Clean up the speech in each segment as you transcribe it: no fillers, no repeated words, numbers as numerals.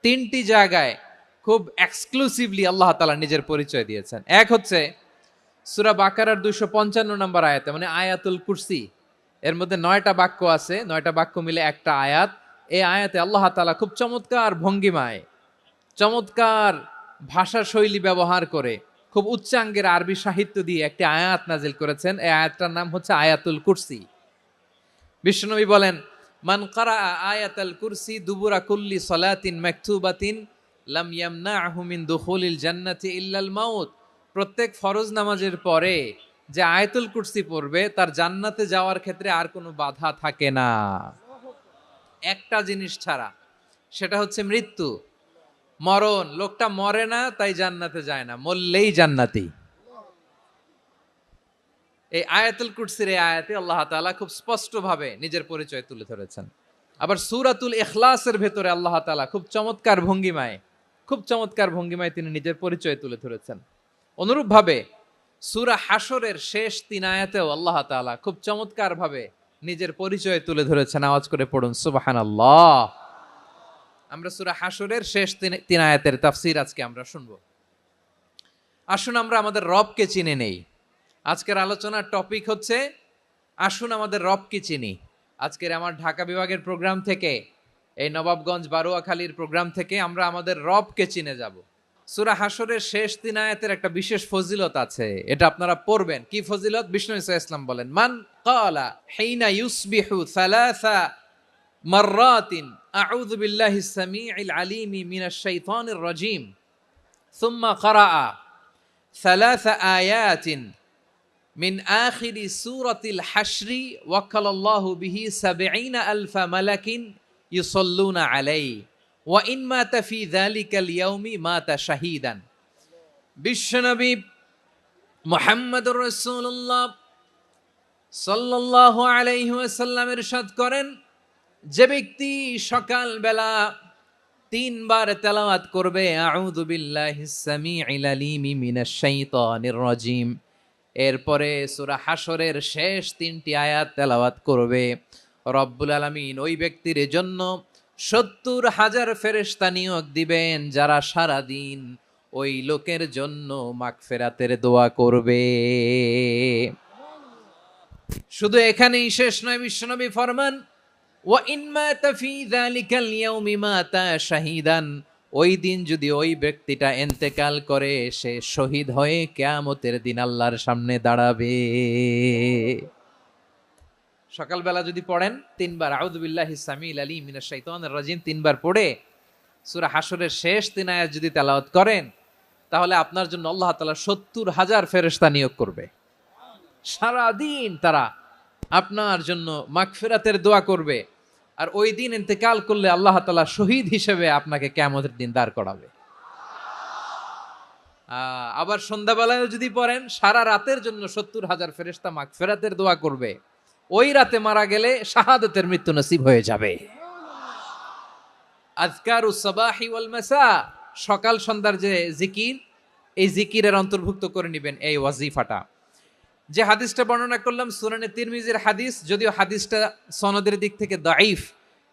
তিনটি জায়গায় খুব এক্সক্লুসিভলি আল্লাহ তাআলা নিজের পরিচয় দিয়েছেন। এক হচ্ছে সূরা বাকারার 255 নম্বর আয়াতে, মানে আয়াতুল কুরসি। এর মধ্যে 9টা বাক্য আছে, 9টা বাক্য মিলে একটা আয়াত। এই আয়াতে আল্লাহ তাআলা খুব চমৎকার ভঙ্গিমায়, চমৎকার ভাষা শৈলী ব্যবহার করে, খুব উচ্চাঙ্গের আরবি সাহিত্য দিয়ে একটি আয়াত নাজিল করেছেন। এই আয়াতটার নাম হচ্ছে আয়াতুল কুরসি। বিশ্বনবী বলেন, মান কারাআ আয়াতাল কুরসি দুবুরা কুল্লি সলাতিন মাকতুবাতিন লাম ইয়ামনাহু মিন দুখুলিল জান্নাতি ইল্লাল মাউত। প্রত্যেক ফরজ নামাজের পরে যে আয়াতুল কুরসি পড়বে তার জান্নাতে যাওয়ার ক্ষেত্রে আর কোনো বাধা থাকে না, একটা জিনিস ছাড়া, সেটা হচ্ছে মৃত্যু, মরণ। লোকটা মরে না তাই জান্নাতে যায় না, মরলেই জান্নাতি। এই আয়াতুল কুরসির এই আয়াতে আল্লাহ তাআলা খুব স্পষ্টভাবে নিজের পরিচয় তুলে ধরেছেন। আবার সূরাতুল ইখলাসের ভেতরে আল্লাহ তাআলা খুব চমৎকার ভঙ্গিমায়, খুব চমৎকার ভঙ্গিমায় তিনি নিজের পরিচয় তুলে ধরেছেন। অনুরূপভাবে সূরা হাশরের শেষ 3 আয়াতেও আল্লাহ তাআলা খুব চমৎকার ভাবে নিজের পরিচয় তুলে ধরেছেন। আওয়াজ করে পড়ুন সুবহানাল্লাহ। আমরা সূরা হাশরের শেষ 3 আয়াতের তাফসীর আজকে আমরা শুনবো। আসুন আমরা আমাদের রবকে চিনে নেই। আজকের আলোচনার টপিক হচ্ছে আসুন আমাদের রবকে চিনি। আজকের আমার ঢাকা বিভাগের প্রোগ্রাম থেকে, এই নবাবগঞ্জ বারোয়াখালীর প্রোগ্রাম থেকে আমরা আমাদের রবকে চিনে যাব। সূরা হাশরের শেষ 3 আয়াতের একটা বিশেষ ফজিলত আছে, এটা আপনারা পড়বেন। কি ফজিলত? বিষ্ণু ঈসা ইসলাম বলেন, মান ক্বালা হিনা ইউসবিহু সালাসা মাররাতিন আউযু বিল্লাহিস সামিউল আলিম মিনাশ শাইতানির রাজীম সুম্মা ক্বারাআ সালাসা আয়াতিন মিন আখিরি সূরাতিল হাশরি ওয়াক্কালাল্লাহু বিহি ৭০,০০০ মালাকিন ইউসাল্লুনা আলাইহি ওয়া ইন মাতা ফি যালিকাল ইয়াউমি মাতা শাহীদান। বিশ্বনবী মুহাম্মদুর রাসূলুল্লাহ সাল্লাল্লাহু আলাইহি ওয়াসাল্লাম ইরশাদ করেন, যে ব্যক্তি সকালবেলা 3 বার তেলাওয়াত করবে আউযু বিল্লাহিস সামিউল আলিম মিনাশ শাইতানির রাজীম, এরপরে সূরা হাশরের শেষ 3টি আয়াত তেলাওয়াত করবে, রব্বুল আলামিন ওই ব্যক্তির জন্য ৭০,০০০ ফেরেশতা নিয়োগ দিবেন যারা সারা দিন ওই লোকের জন্য মাগফিরাতের দোয়া করবে। শুধু এখানেই শেষ নয়, বিশ্বনবী ফরমান, ওয়া ইন মাতা ফি যালিকাল ইয়াউমি মাতা শাহীদান, ওই দিন যদি ওই ব্যক্তিটা ইন্তেকাল করে সে শহীদ হয়ে কিয়ামতের দিন আল্লাহর সামনে দাঁড়াবে। সকালবেলা যদি পড়েন 3 বার আউযু বিল্লাহিস সামিউল আলিম মিনাশ শাইতানির রাজীম 3 বার পড়ে সূরা হাশরের শেষ 3 আয়াত যদি তেলাওয়াত করেন, তাহলে আপনার জন্য আল্লাহ তাআলা ৭০,০০০ ফেরেশতা নিয়োগ করবে। সারা দিন তারা আপনার জন্য মাগফিরাতের দোয়া করবে। আর ওই দিন ইন্তেকাল করলে আল্লাহ তাআলা শহীদ হিসেবে আপনাকে কিয়ামতের দিন দাঁড় করাবে। আবার সন্ধ্যাবেলায় যদি পড়েন, সারা রাতের জন্য ৭০,০০০ ফেরেশতা মাগফিরাতের দোয়া করবে। ওই রাতে মারা গেলে শাহাদাতের মৃত্যু নসিব হয়ে যাবে। আযকারুস সাবাহি ওয়াল মাসা, সকাল সন্ধ্যার যে জিকির, এই জিকিরের অন্তর্ভুক্ত করে নেবেন এই ওয়াজিফাটা। যে হাদিসটা বর্ণনা করলাম সুনানে তিরমিজির হাদিস, যদিও হাদিসটা সনদের দিক থেকে দাঈফ,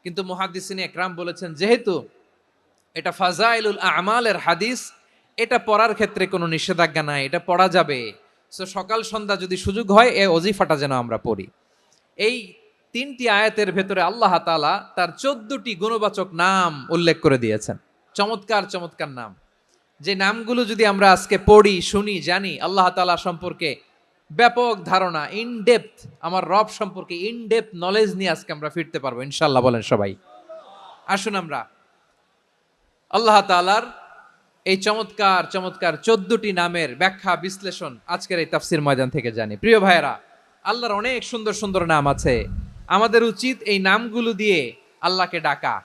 কিন্তু মুহাদ্দিসিনে একরাম বলেছেন যেহেতু এটা ফাজাইলুল আমালের হাদিস, এটা পড়ার ক্ষেত্রে কোনো নিষেধাজ্ঞা নাই, এটা পড়া যাবে। সো সকাল সন্ধ্যা যদি সুযোগ হয় এই ওয়াজিফাটা যেন আমরা পড়ি। এই 3টি আয়াতের ভেতরে আল্লাহ তাআলা তার 14টি গুণবাচক নাম উল্লেখ করে দিয়েছেন। চমৎকার চমৎকার নাম, যে নামগুলো যদি আমরা আজকে পড়ি, শুনি, জানি, আল্লাহ তাআলা সম্পর্কে ব্যাপক ধারণা, ইন ডেপথ, আমার রব সম্পর্কে ইন ডেপথ নলেজ নিয়ে আজকে আমরা ফিরতে পারবো ইনশাআল্লাহ। বলেন সবাই। আসুন আমরা আল্লাহ তাআলার এই চমৎকার চমৎকার 14টি নামের ব্যাখ্যা বিশ্লেষণ আজকের এই তাফসীর ময়দান থেকে জানি। প্রিয় ভাইয়েরা, আল্লাহর অনেক সুন্দর সুন্দর নাম আছে, আমাদের উচিত এই নামগুলো দিয়ে আল্লাহকে ডাকা।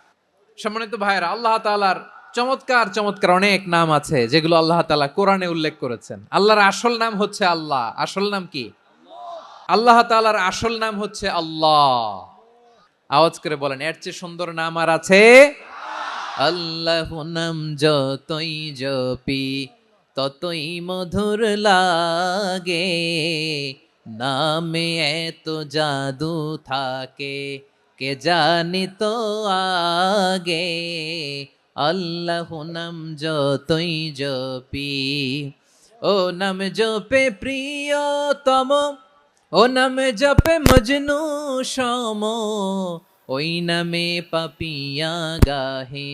সম্মানিত ভাইয়েরা, আল্লাহ তাআলার চমৎকার চমৎকার অনেক নাম আছে যেগুলো আল্লাহ তাআলা কোরআনে উল্লেখ করেছেন। আল্লাহর আসল নাম হচ্ছে আল্লাহ। আসল নাম কি? আল্লাহ তাআলার আসল নাম হচ্ছে আল্লাহ। আওয়াজ করে বলেন, এর চেয়ে সুন্দর নাম আর আছে? আল্লাহ নাম যতই জপি ততই মধুর লাগে, নামে এত জাদু থাকে কে জানি তো আগে। আল্লাহ নাম যতই জপি, ও নাম জপে প্রিয়তম, ও নাম জপে মজনু সম, ওই নামে পাপিয়া গাহে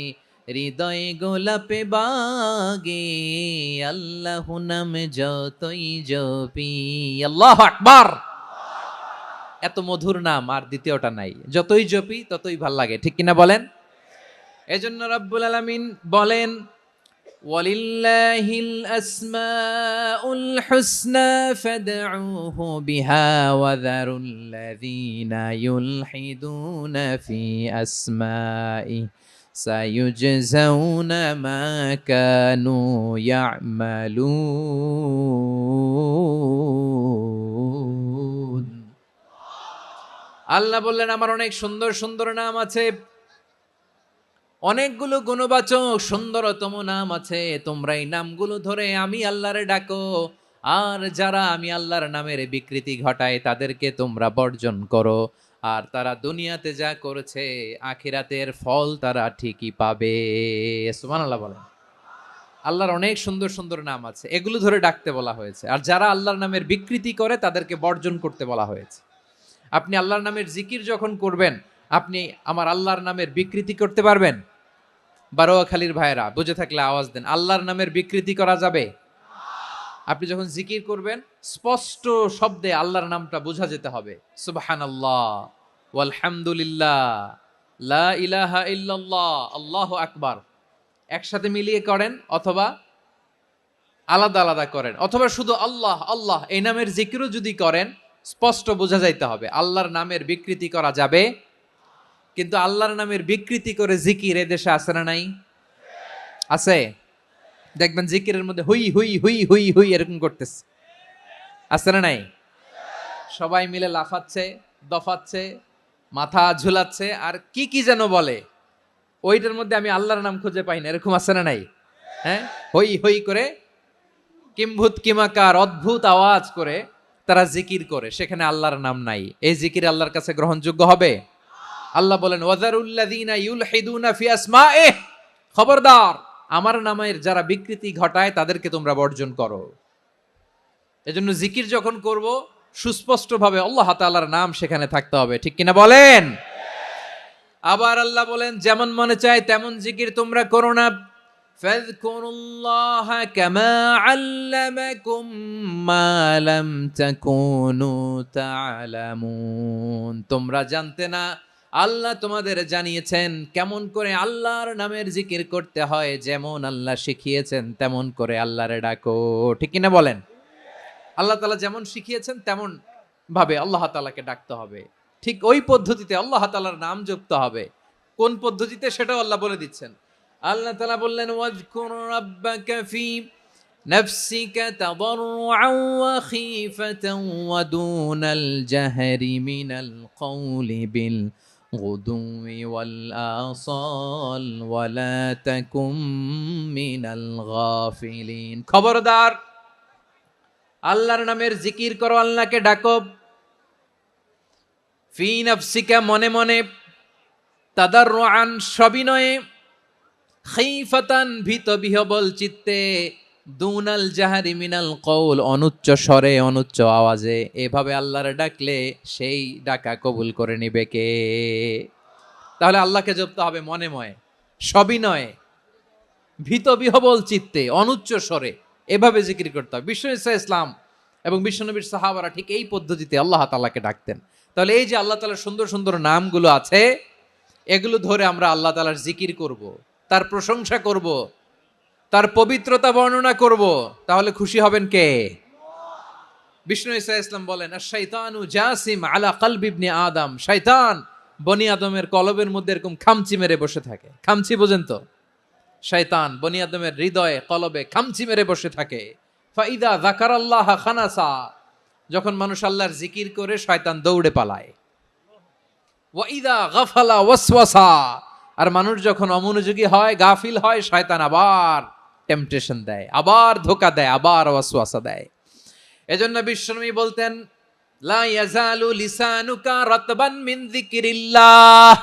হৃদয়ে গোলাপে বাগে, আল্লাহ নাম যতই জপি। আল্লাহু আকবার। এত মধুর নাম আর দ্বিতীয়টা নাই, যতই জপি ততই ভাল লাগে, ঠিক কিনা বলেন? এজন্য রব্বুল আলামিন বলেন, ওয়ালিল্লাহিল আসমাউল হুসনা ফাদউহু বিহা ওয়া যারুল্লাযীনা ইউলহিদুনা ফি আসমাইহি সায়ুজজাউনা মা কানু ইয়ামালুন। আল্লাহ বললেন, আমার অনেক সুন্দর সুন্দর নাম আছে, অনেকগুলো গুণবাচক সুন্দরতম নাম আছে, তোমরা এই নামগুলো ধরে আমি আল্লাহরে ডাকো, আর যারা আমি আল্লাহর নামের বিকৃতি ঘটায় তাদেরকে তোমরা বর্জন করো, আর তারা দুনিয়াতে যা করেছে আখিরাতের ফল তারা ঠিকই পাবে। সুবহানাল্লাহ বলেন। আল্লাহর অনেক সুন্দর সুন্দর নাম আছে, এগুলো ধরে ডাকতে বলা হয়েছে, আর যারা আল্লাহর নামের বিকৃতি করে তাদেরকে বর্জন করতে বলা হয়েছে। আপনি আল্লাহর নামের জিকির যখন করবেন, আপনি আমার আল্লাহর নামের বিকৃতি করতে পারবেন? বারোয়াখালীর ভাইয়েরা বুঝে থাকলে আওয়াজ দেন, আল্লাহর নামের বিকৃতি করা যাবে? আপনি যখন জিকির করবেন স্পষ্ট শব্দে আল্লাহর নামটা বোঝা যেতে হবে। সুবহানাল্লাহ, ওয়ালহামদুলিল্লাহ, লা ইলাহা ইল্লাল্লাহ, আল্লাহু আকবার। একসাথে মিলিয়ে করেন অথবা আলাদা আলাদা করেন, অথবা শুধু আল্লাহ আল্লাহ এই নামের জিকিরও যদি করেন স্পষ্ট বোঝা যাইতে হবে। আল্লাহর নামের বিকৃতি করা যাবে, কিন্তু আল্লাহর নামের বিকৃতি করে জিকির এদেশে আছে না নাই? আছে। দেখবেন জিকিরের মধ্যে হুই হুই হুই হুই হুই এরকম করতেছে, আছে না নাই? সবাই মিলে লাফাচ্ছে, দফাচ্ছে, মাথা ঝুলাচ্ছে, আর কি কি যেন বলে, ওইটার মধ্যে আমি আল্লাহর নাম খুঁজে পাই না, এরকম আছে না নাই? হ্যাঁ, হই হই করে কিম্ভূত কিমাকার অদ্ভুত আওয়াজ করে তারা জিকির করে, সেখানে আল্লাহর নাম নাই। এই জিকির আল্লাহর কাছে গ্রহণযোগ্য হবে? আল্লাহ বলেন, ওয়াযারুল্লাযীনা ইউলহিদুনা ফি আসমাইহি, খবরদার আমার নামের যারা বিকৃতি ঘটায় তাদেরকে তোমরা বর্জন করো। এজন্য জিকির যখন করব সুস্পষ্টভাবে আল্লাহ তাআলার নাম সেখানে থাকতে হবে, ঠিক কিনা বলেন? আবার আল্লাহ বলেন, যেমন মনে চায় তেমন জিকির তোমরা করো না। ফাযকুরুল্লাহা কামা আল্লামাকুম মা লাম তাকুনু তা'লামুন। তোমরা জানতে না, আল্লাহ তোমাদের জানিয়েছেন কেমন করে আল্লাহর নামের জিকির করতে হয়, যেমন আল্লাহ শিখিয়েছেন তেমন করে আল্লাহরে ডাকো, ঠিক কিনা বলেন? আল্লাহ তাআলা যেমন শিখিয়েছেন তেমন ভাবে আল্লাহ তাআলাকে ডাকতে হবে, ঠিক ওই পদ্ধতিতে আল্লাহ তাআলার নাম জপতে হবে। কোন পদ্ধতিতে সেটাও আল্লাহ বলে দিচ্ছেন। আল্লাহ তাআলা বললেন, ওয়াযকুর রাব্বাকা ফি নাফসিকা তাদাররুআন ওয়া খীফাতান ওয়া দুনাল জাহরি মিনাল কওলি বিল গুদুই ওয়াল আসাল ওয়া লা তাকুম মিনাল গাফিলিন। খবরদার আল্লাহর নামের জিকির করো, আল্লাহকে ডাকো। ফি নাফসিকা মনে মনে, তাদাররুআন সবিনয়ে, খাইফাতান ভীত বিহবল চিত্তে, দুনাল জাহারি মিনাল কওল অনুচ্চ স্বরে অনুচ্চ আওয়াজে। এভাবে আল্লাহর ডাকলে সেই ডাকা কবুল করে নিবে কে? তাহলে আল্লাহকে জপতে হবে মনে মনে, সবিনয়ে, ভীত বিহবল চিত্তে, অনুচ্চ স্বরে, এভাবে জিকির করতে হবে। বিশ্ব ইসলাম এবং বিশ্বনবীর সাহাবারা ঠিক এই পদ্ধতিতে আল্লাহ তাআলাকে ডাকতেন। তাহলে এই যে আল্লাহ তাআলার সুন্দর সুন্দর নামগুলো আছে, এগুলো ধরে আমরা আল্লাহ তাআলার জিকির করব, তার প্রশংসা করব, তার পবিত্রতা বর্ণনা করব, তাহলে খুশি হবেন কে? বিষ্ণু ঈসা ইসলাম বলেন, আশ-শাইতানু জাসিম আলা কলবি ইবনে আদম। শয়তান বনি আদমের কলবের মধ্যে এরকম খামচি মেরে বসে থাকে। খামচি বোঝেন তো? শয়তান বনি আদমের হৃদয়ে কলবে খামচি মেরে বসে থাকে। ফাইদা যাকারাল্লাহ খানাসা, যখন মানুষ আল্লাহর জিকির করে শয়তান দৌড়ে পালায়। ওয়াইদা গাফালা ওয়াসওয়াসা, আর মানুষ যখন অমনোযোগী হয়, গাফিল হয়, শয়তান আবার টেম্পটেশন দেয়, আবার ধোঁকা দেয়, আবার ওয়াসওয়াসা দেয়। এজন্য বিশ্বনবী বলতেন, লা ইয়াজালু লিসানুকা রাতবান মিন যিকরিল্লাহ,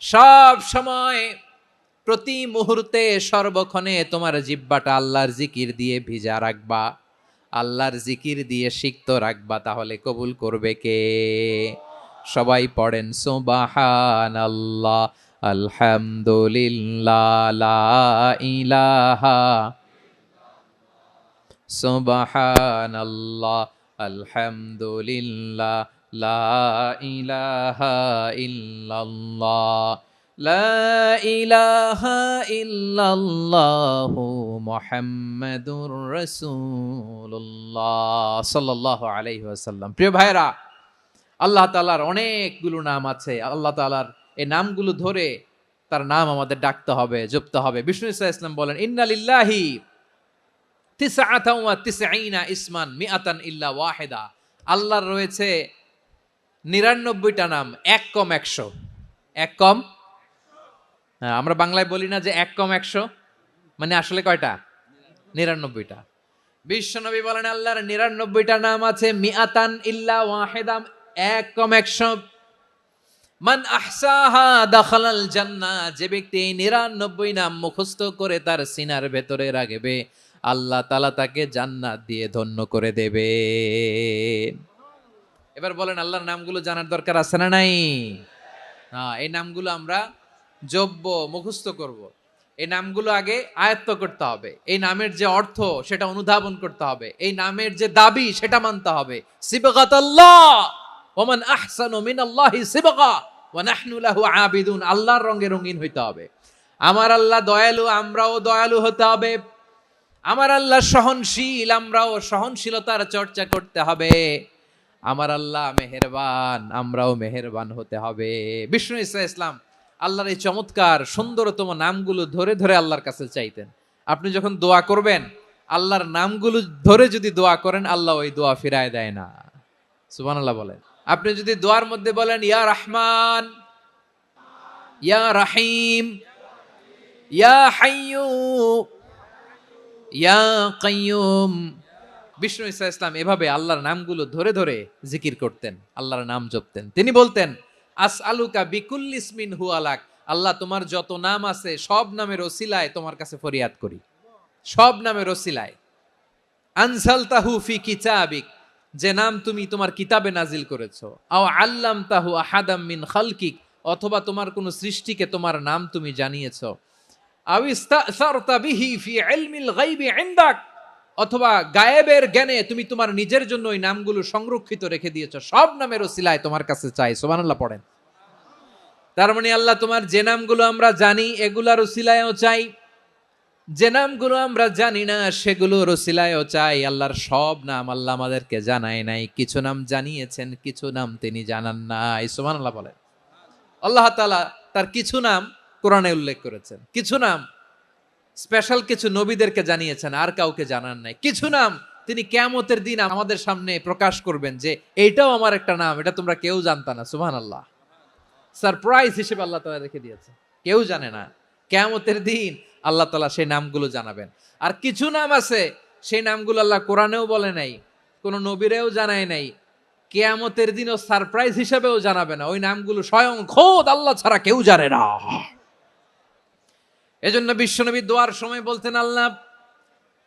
সব সময় প্রতি মুহূর্তে সর্বক্ষণে তোমার জিহ্বাটা আল্লাহর জিকির দিয়ে ভিজা রাখবা, আল্লাহর জিকির দিয়ে সিক্ত রাখবা, তাহলে কবুল করবে কে? সবাই পড়েন সুবহানাল্লাহ, আলহামদুলিল্লাহ, লা ইলাহা, সুবহানাল্লাহ, আলহামদুলিল্লাহ, লা ইলাহা ইল্লাল্লাহ, লা ইলাহা ইল্লাল্লাহু মুহাম্মাদুর রাসূলুল্লাহ সাল্লাল্লাহু আলাইহি ওয়াসাল্লাম। প্রিয় ভাইরা, আল্লাহ তাআলার অনেকগুলো নাম আছে। আল্লাহ তাআলার এই নামগুলো ধরে তার নাম আমাদের ডাকতে হবে, জপতে হবে। বিষ্ণু ইসা ইসলাম বলেন, ইন্না লিল্লাহি তিসআতাও ওয়া তিসঈনা ইসমান মিআতান ইল্লা ওয়াহিদা। আল্লাহর রয়েছে 99টা নাম, এক কম 100। এক কম, আমরা বাংলায় বলি না যে এক কম 100, মানে আসলে কয়টা? 99টা। বিশ্বনবী বলেন আল্লাহর 99টা নাম আছে, মিআতান ইল্লা ওয়াহিদা, এক কম 100। মান আহসাহা দাখালাল জান্নাহ, যে ব্যক্তি এই 99 নাম মুখস্থ করে তার সিনার ভেতরে রাখবে, আল্লাহ তাআলা তাকে জান্নাত দিয়ে ধন্য করে দেবে। এবার বলেন, আল্লাহর নামগুলো জানার দরকার আছে না নাই? এই নামগুলো আমরা জপব, মুখস্থ করব। এই নামগুলো আগে আয়ত্ত করতে হবে। এই নামের যে অর্থ সেটা অনুধাবন করতে হবে। এই নামের যে দাবি সেটা মানতে হবে। সিবগাতাল্লাহ ওয়া মান আহসানু মিনাল্লাহি সিবগা ওয়া নাহনু লাহু আবিদুন। আল্লাহর রঙে রঙিন হইতে হবে। আমার আল্লাহ দয়ালু, আমরাও দয়ালু হতে হবে। আমার আল্লাহ সহনশীল, আমরাও সহনশীলতার চর্চা করতে হবে। আমার আল্লাহ মেহেরবান, আমরাও মেহেরবান হতে হবে। বিষ্ণু ইসা ইসলাম আল্লাহর এই চমৎকার সুন্দরতম নামগুলো ধরে ধরে আল্লাহর কাছে চাইতেন। আপনি যখন দোয়া করবেন, আল্লাহর নামগুলো ধরে যদি দোয়া করেন, আল্লাহ ওই দোয়া ফিরায় দেয় না। সুবহানাল্লাহ বলেন। আপনি যদি দোয়ার মধ্যে বলেন ইয়া রহমান, ইয়া রাহিম, ইয়া হাইয়্যু, ইয়া কাইয়্যুম। বিষ্ণু ইসা ইসলাম এভাবে আল্লাহর নামগুলো ধরে ধরে জিকির করতেন, আল্লাহর নাম জপতেন। তিনি বলতেন, আসআলুকা বিকুল্লি ইসমিন হুয়া লাক, আল্লাহ তোমার যত নাম আছে সব নামের ওসিলায় তোমার কাছে ফরিয়াদ করি, সব নামের ওসিলায়। আনসালতাহু ফি কিতাবিক, যে নাম তুমি তোমার কিতাবে নাজিল করেছো। আও আল্লামতাহু আহাদাম মিন খালকিক, অথবা তোমার কোন সৃষ্টিকে তোমার নাম তুমি জানিয়েছো। আও ইস্তাসারতা বিহি ফি ইলমিল গায়বি ইনদাক, অথবা গায়েবের জ্ঞানে তুমি তোমার নিজের জন্য ওই নামগুলো সংরক্ষিত রেখে দিয়েছো। সব নামের ওসিলায় তোমার কাছে চাই। সুবহানাল্লাহ পড়েন। তার মানে আল্লাহ তোমার যে নামগুলো আমরা জানি এগুলার ওসিলায়ও চাই, যে নামগুলো আমরা জানি না সেগুলোর ওসিলায়ও চাই। আল্লাহর সব নাম আল্লাহ আমাদেরকে জানায় নাই, কিছু নাম জানিয়েছেন, কিছু নাম তিনি জানান নাই। সুবহানাল্লাহ বলেন। আল্লাহ তাআলা তার কিছু নাম কোরআনে উল্লেখ করেছেন, কিছু নাম স্পেশাল কিছু নবীদেরকে জানিয়েছেন, আর কাউকে জানান নাই। কিছু নাম তিনি কিয়ামতের দিন আমাদের সামনে প্রকাশ করবেন যে এইটাও আমার একটা নাম, এটা তোমরা কেউ জানতা না। সুবহানাল্লাহ। সারপ্রাইজ হিসেবে আল্লাহ তাআলা রেখে দিয়েছে, কেউ জানে না। কিয়ামতের দিন আল্লাহ তাআলা সেই নামগুলো জানাবেন। আর কিছু নাম আছে সেই নামগুলো আল্লাহ কোরআনেও বলে নাই, কোন নবীরেও জানায় নাই, কিয়ামতের দিনও সারপ্রাইজ হিসেবেও জানাবে না। ওই নামগুলো স্বয়ং খোদ আল্লাহ ছাড়া কেউ জানে না। এজন্য বিশ্বনবী দোয়ার সময় বলতেন, আল্লাহ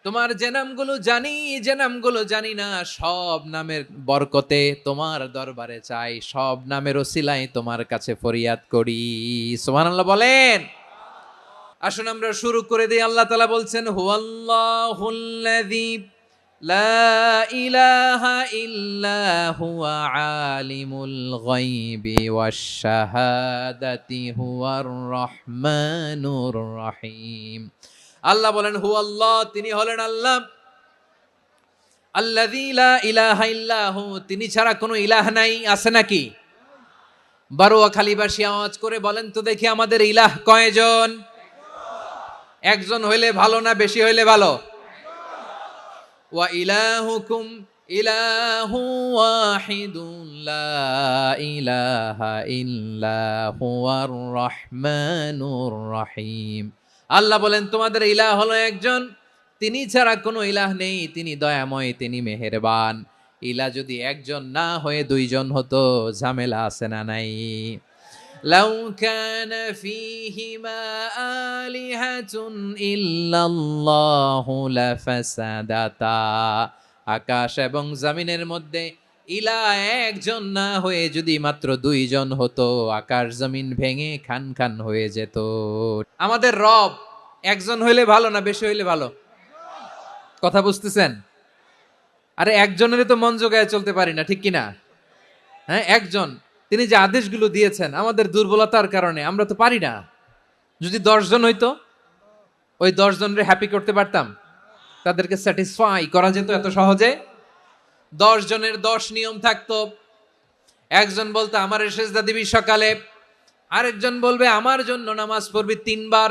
তোমার যে নামগুলো জানি, যে নামগুলো জানি না, সব নামের বরকতে তোমার দরবারে চাই, সব নামের ওসিলায় তোমার কাছে ফরিয়াদ করি। সুবহানাল্লাহ বলেন। আসুন আমরা শুরু করে দিই। আল্লাহ তাআলা বলছেন, হুয়াল্লাহুল্লাযী লা ইলাহা ইল্লা হুয়া আলিমুল গায়বি ওয়াশ শাহাদাতি হুয়ার রহমানুর রহিম। আল্লাহ বলেন, হুয়াল্লাহ, তিনি হলেন আল্লাহ, আল্লাযী লা ইলাহা ইল্লা হু, তিনি ছাড়া কোনো ইলাহ নাই। আছে নাকি? বারোয়াখালীবাসী আওয়াজ করে বলেন তো দেখি, আমাদের ইলাহ কয়জন? একজন হইলে ভালো না বেশি হইলে ভালো? ওয়া ইলাহুকুম ইলাহু ওয়াহিদুন লা ইলাহা ইল্লা হুয়ার রহমানুর রহিম। আল্লাহ বলেন, তোমাদের ইলাহ হলো একজন, তিনি ছাড়া কোনো ইলাহ নেই, তিনি দয়াময়, তিনি মেহেরবান। ইলাহ যদি একজন না হয়ে দুইজন হতো, ঝামেলা আছে না নাই? লাউ কানা ফীহিমা আলিহাতুন ইল্লাল্লাহু লাফাসাদাতা, আকাশ এবং জমিনের মধ্যে ইলাহ একজন না হয়ে যদি মাত্র দুইজন হতো, আকাশ জমিন ভেঙে খান খান হয়ে যেত। আমাদের রব একজন হইলে ভালো না বেশি হইলে ভালো? কথা বুঝতেছেন? আরে একজনের তো মন জোগায় চলতে পারি না, ঠিক কিনা? হ্যাঁ, একজন, তিনি যে আদেশগুলো দিয়েছেন আমাদের দুর্বলতার কারণে আমরা তো পারি না। যদি 10 জন হইতো, ওই 10 জনের হ্যাপি করতে পারতাম, তাদেরকে স্যাটিসফাই করা যেত এত সহজে? 10 জনের 10 নিয়ম থাকতো। একজন বলতো আমার সেজদা দিবি সকালে, আরেকজন বলবে আমার জন্য নামাজ পড়বি 3 বার,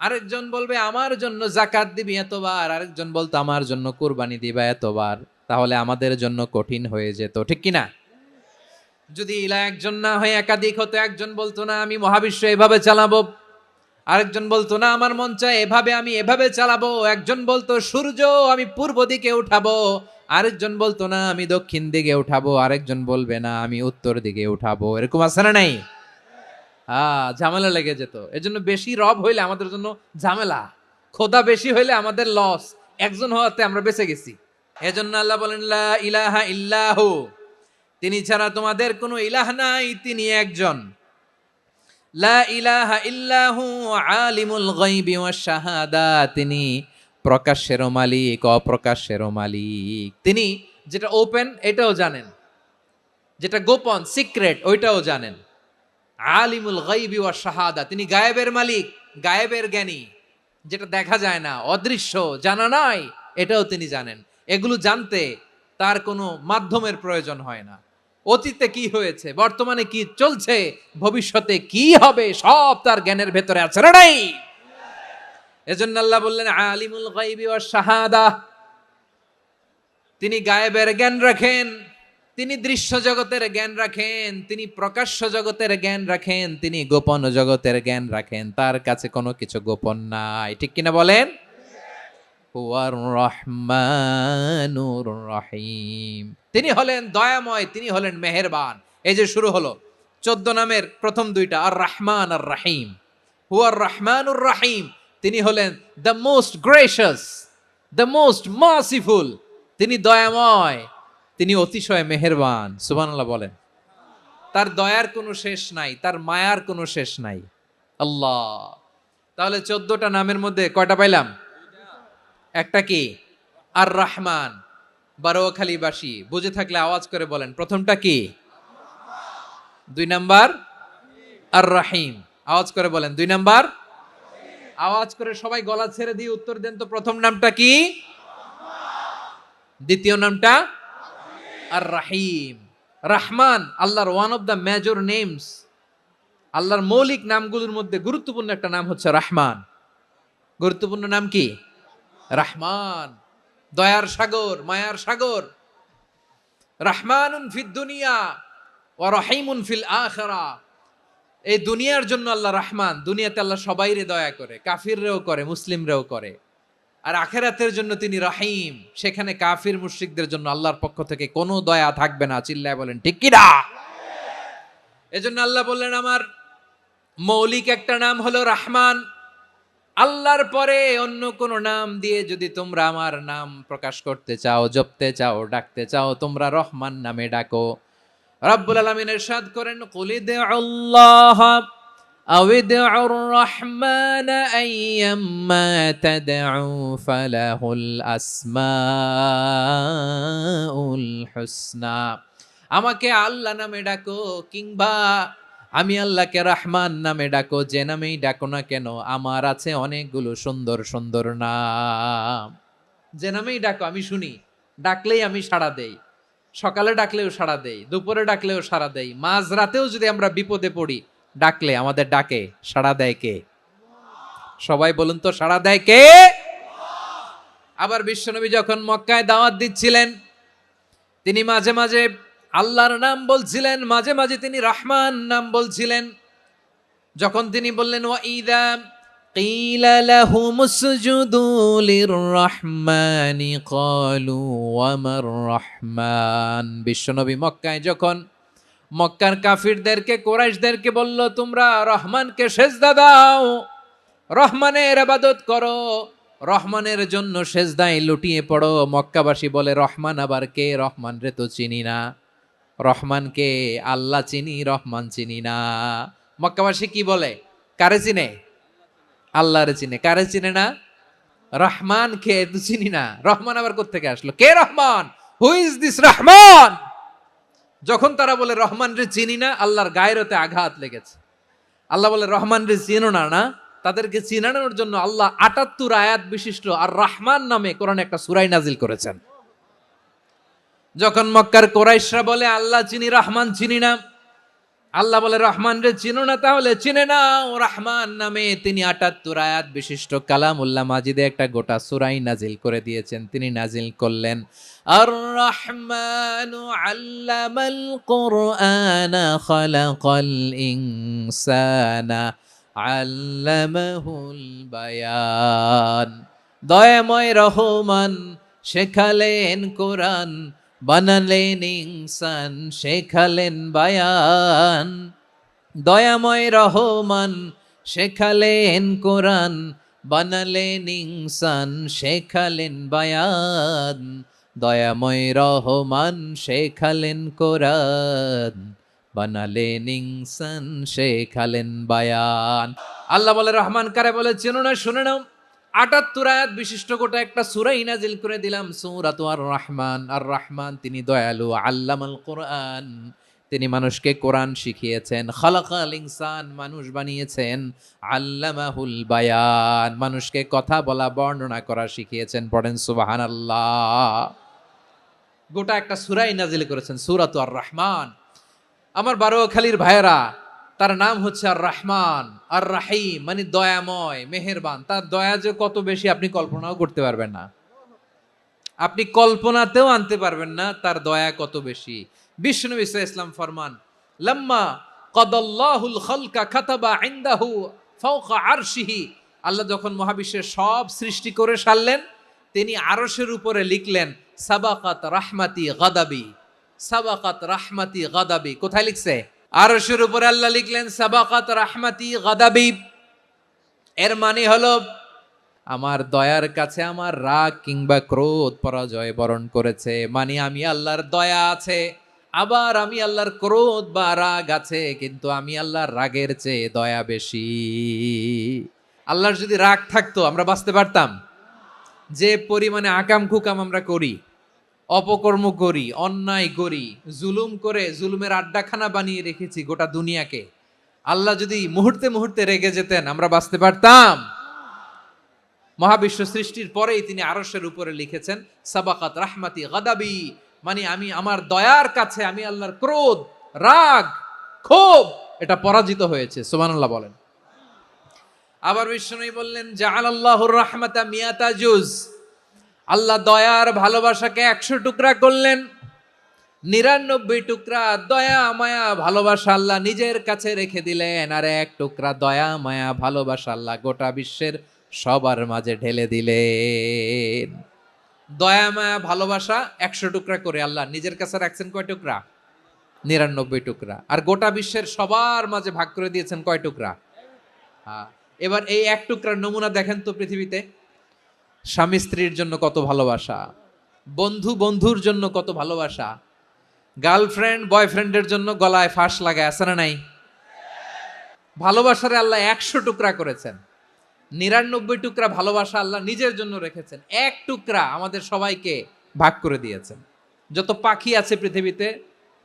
আরেকজন বলবে আমার জন্য যাকাত দিবি এতবার, আরেকজন বলতো আমার জন্য কুরবানি দিবা এতবার। তাহলে আমাদের জন্য কঠিন হয়ে যেত, ঠিক কিনা? যদি ইলা একজন না হয়ে একাধিক হতো, একজন বলতো না আমি মহাবিশ্ব এভাবে চালাবো, আরেকজন বলতো না আমার মন চায় এভাবে, আমি এভাবে চালাবো, একজন বলতো সূর্য আমি পূর্ব দিকে উঠাবো, আরেকজন বলতো না আমি দক্ষিণ দিকে উঠাবো, আরেকজন বলবে না আমি উত্তর দিকে উঠাবো। এরকম আছে না নাই? ঝামেলা লেগে যেত। এজন্য বেশি রব হইলে আমাদের জন্য ঝামেলা, খোদা বেশি হইলে আমাদের লস। একজন হওয়াতে আমরা বেঁচে গেছি। এজন্য আল্লাহ বলেন লা ইলাহা ইল্লাহু, তিনি ছাড়া তোমাদের কোনো ইলাহ নাই, তিনি একজন। লা ইলাহা ইল্লাহু আলিমুল গায়বি ওয়াশ শাহাদা, তিনি প্রকাশ্যেরও মালিক অপ্রকাশ্যেরও মালিক। তিনি যেটা ওপেন এটাও জানেন, যেটা গোপন সিক্রেট ওইটাও জানেন। আলিমুল গায়বি ওয়াশ শাহাদা, তিনি গায়েবের মালিক, গায়েবের জ্ঞানী, যেটা দেখা যায় না, অদৃশ্য, জানা নাই, এটাও তিনি জানেন। এগুলো জানতে তার কোনো মাধ্যমের প্রয়োজন হয় না। অতীতে কি হয়েছে, বর্তমানে কি চলছে, ভবিষ্যতে কি হবে, সব তার জ্ঞানের ভেতরে আছে না নাই? এজন্য আল্লাহ বললেন আলিমুল গায়বি ওয়াশ শাহাদা, তিনি গায়েবের জ্ঞান রাখেন, তিনি দৃশ্য জগতের জ্ঞান রাখেন, তিনি প্রকাশ্য জগতের জ্ঞান রাখেন, তিনি গোপন জগতের জ্ঞান রাখেন। তার কাছে কোনো কিছু গোপন নাই, ঠিক কিনা বলেন? হুয়ার রহমানুর রহিম, তিনি হলেন দয়াময়, তিনি হলেন মেহেরবান। এই যে শুরু হলো 14 নামের প্রথম দুইটা, আর রহমান আর রহিম। হুয়ার রহমানুর রহিম, তিনি হলেন the most gracious, the most merciful, তিনি দয়াময়, তিনি অতিশয় মেহেরবান। সুবহানাল্লাহ বলেন। তার দয়ার কোনো শেষ নাই, তার মায়ার কোনো শেষ নাই। আল্লাহ, তাহলে 14টা নামের মধ্যে কয়টা পাইলাম? একটা কি? আর রহমান। বারোয়াখালীবাসী বুঝে থাকলে আওয়াজ করে বলেন, প্রথমটা কি? 2 নাম্বার আর রহিম। আওয়াজ করে বলেন 2 নাম্বার। আওয়াজ করে সবাই গলা ছেড়ে দিয়ে উত্তর দেন তো, প্রথম নামটা কি? দ্বিতীয় নামটা? আর রাহিম। রহমান আল্লাহর one of the major names, আল্লাহর মৌলিক নামগুলোর মধ্যে গুরুত্বপূর্ণ একটা নাম হচ্ছে রহমান। গুরুত্বপূর্ণ নাম কি? রহমান, দয়ার সাগর, মায়ার সাগর। রহমানুন ফিদ দুনিয়া ওয়া রহিমুন ফিল আখিরা, এই দুনিয়ার জন্য আল্লাহ রহমান, দুনিয়াতে আল্লাহ সবাইরে দয়া করে, কাফিররেও করে, মুসলিমরেও করে। আর আখিরাতের জন্য তিনি রহিম, সেখানে কাফির মুশরিকদের জন্য আল্লাহর পক্ষ থেকে কোনো দয়া থাকবে না। চিল্লায় বলেন ঠিক কি না? এজন্য আল্লাহ বললেন আমার মৌলিক একটা নাম হলো রহমান। আল্লাহর পরে অন্য কোন নাম দিয়ে যদি তোমরা আমার নাম প্রকাশ করতে চাও, জপতে চাও, ডাকতে চাও, তোমরা রহমান নামে ডাকো। রব্বুল আলামিন ইরশাদ করেন কুলিদুল্লাহ আউিদউর রহমান আইয়াম্মা তাদউ ফালাহুল আসমাউল হুসনা, আমাকে আল্লাহ নামে ডাকো কিংবা আমি আল্লাহকে রহমান নামে ডাকো, যে নামেই ডাকো না কেন আমার আছে অনেকগুলো সুন্দর সুন্দর নাম। যে নামেই ডাকো আমি শুনি, ডাকলেই আমি সাড়া দেই। সকালে ডাকলেও সাড়া দেই, দুপুরে ডাকলেও সাড়া দেই, মাঝ রাতেও যদি আমরা বিপদে পড়ি ডাকলে আমাদের ডাকে সাড়া দেয় কে? সবাই বলুন তো, সাড়া দেয় কে? আবার বিশ্বনবী যখন মক্কায় দাওয়াত দিচ্ছিলেন, তিনি মাঝে মাঝে আল্লাহর নাম বলছিলেন, মাঝে মাঝে তিনি রহমান নাম বলছিলেন। যখন তিনি বললেন ওয়াইদা কিলা লাহুমুসজুদু লিররহমানি ক্বালু ওয়ামার রহমান, বিশ্বনবী মক্কায় যখন মক্কার কাফিরদেরকে, কুরাইশদেরকে বলল, তোমরা রহমানকে সেজদা দাও, রহমানের ইবাদত করো, রহমানের জন্য সেজদায় লুটিয়ে পড়ো। মক্কাবাসী বলে, রহমান আবার কে? রহমান রে তো চিনি না। রহমানকে আল্লাহ চিনি, রহমান চিনি না। মক্কাবাসী কি বলে? কারে চিনে? আল্লাহরে চিনে। কারে চিনে না? রহমান কে তো চিনি না। রহমান আবার কোত্থেকে আসলো? কে Rahman? Who is this Rahman? যখন তারা বলে রহমান রে চিনি না, আল্লাহর গায়রতে আঘাত লেগেছে। আল্লাহ বলে, রহমান রে চিনো না? না, তাদেরকে চিনানোর জন্য আল্লাহ ৭৮ আয়াত বিশিষ্ট আর রহমান নামে কোরআনে একটা সূরা নাজিল করেছেন। যখন মক্কার কুরাইশরা বলে আল্লাহ চিনি, রহমান চিনি না, আল্লাহ বলে, রহমান রে চিনো না, তাহলে চিনে নাও রহমান নামে তিনি ৭৮ আয়াত বিশিষ্ট কালামুল্লাহ মাজিদে একটা গোটা সূরাই নাজিল করে দিয়েছেন। তিনি নাজিল করলেন, আর রহমানু আল্লামাল কুরআনা খালাকাল ইনসানা আল্লামাহুল বায়ান। দয়াময় রহমান শেখালেন কোরআন, বানালেন ইনসান, শেখালেন বায়ান। দয়াময় রহমান শেখালেন কোরআন, বানালেন ইনসান, শেখালেন বায়ান। দয়াময় রহমান শেখালেন কোরআন, বানালেন ইনসান, শেখালেন বায়ান। আল্লাহ বলে, রহমান কারে বলে চেনো না? শুনে নাও, ৭৮ আয়াত বিশিষ্ট গোটা একটা সূরাই নাজিল করে দিলাম, সূরাতু আর রহমান। আর রহমান তিনি দয়ালু, আল্লামাল কোরআন, তিনি মানুষকে কোরআন শিখিয়েছেন, খালাকাল ইনসান, মানুষ বানিয়েছেন, আল্লামাহুল বায়ান, মানুষকে কথা বলা, বর্ণনা করা শিখিয়েছেন। পড়েন সুবহানাল্লাহ। গোটা একটা সূরাই নাজিল করেছেন, সূরাতু আর রহমান। আমার বারোয়াখালীর ভাইয়েরা, তার নাম হচ্ছে আর রহমান, আর রাহিম, মানে দয়াময়, মেহেরবান। তার দয়া যে কত বেশি আপনি কল্পনাও করতে পারবেন না, আপনি কল্পনাতেও আনতে পারবেন না তার দয়া কত বেশি। বিশ্বনবী সাল্লাল্লাহু আলাইহি ওয়াসাল্লাম ফরমান, লাম্মা কাদাল্লাহুল খালকা কাতাবা ইনদাহু ফাওকা আরশিহি। আল্লাহ যখন মহাবিশ্বের সব সৃষ্টি করে সারলেন, তিনি আরশের উপরে লিখলেন, সাবাকাত রাহমাতি গাদাবি, সাবাকাত রাহমাতি গাদাবি। কোথায় লিখছে? আরশের উপরে আল্লাহ লিখলেন, সাবাকাত রাহমাতি গাদাবি। এর মানে হলো, আমার দয়ার কাছে আমার রাগ কিংবা ক্রোধ পরাজয় বরণ করেছে। মানে আমি আল্লাহর দয়া আছে, আবার আমি আল্লাহর ক্রোধ বা রাগ আছে, কিন্তু আমি আল্লাহর রাগের চেয়ে দয়া বেশি। আল্লাহর যদি রাগ থাকতো আমরা বাঁচতে পারতাম? যে পরিমাণে আকাম কুকাম আমরা করি, অপকর্ম করি, অন্যায় করি, জুলুম করে জুলুমের আড্ডাখানা বানিয়ে রেখেছি গোটা দুনিয়াকে, আল্লাহ যদি মুহূর্তে মুহূর্তে রেগে যেতেন আমরা বাঁচতে পারতাম? মহাবিশ্ব সৃষ্টির পরেই তিনি আরশের উপরে লিখেছেন, সাবাকাত রাহমাতি গাদাবি, মানে আমি আমার দয়ার কাছে আমি আল্লাহর ক্রোধ, রাগ, ক্ষোভ এটা পরাজিত হয়েছে। সুবহানাল্লাহ বলেন। আবার বিষ্ণু বললেন, জাআলাল্লাহুর রাহমাতা মিয়াতা জুজ, আল্লাহ দয়ার ভালোবাসাকে ১০০ টুকরা করলেন। ৯৯ টুকরা দয়া মায়া ভালোবাসা আল্লাহ নিজের কাছে রেখে দিলেন, আর ১ টুকরা দয়া মায়া ভালোবাসা আল্লাহ গোটা বিশ্বের সবার মাঝে ঢেলে দিলেন। দয়া মায়া ভালোবাসা ১০০ টুকরা করে আল্লাহ নিজের কাছে রাখছেন কয় টুকরা? ৯৯ টুকরা। আর গোটা বিশ্বের সবার মাঝে ভাগ করে দিয়েছেন কয় টুকরা? হ্যাঁ। এবার এই ১ টুকরার নমুনা দেখেন তো পৃথিবীতে। স্বামী স্ত্রীর জন্য কত ভালোবাসা, বন্ধু বন্ধুর জন্য কত ভালোবাসা, গার্লফ্রেন্ড বয়ফ্রেন্ডের জন্য গলায় ফাঁস লাগায়, আছে না নাই? ভালোবাসারে আল্লাহ ১০০ টুকরা করেছেন। ৯৯ টুকরা ভালোবাসা আল্লাহ নিজের জন্য রেখেছেন, ১ টুকরা আমাদের সবাইকে ভাগ করে দিয়েছেন। যত পাখি আছে পৃথিবীতে,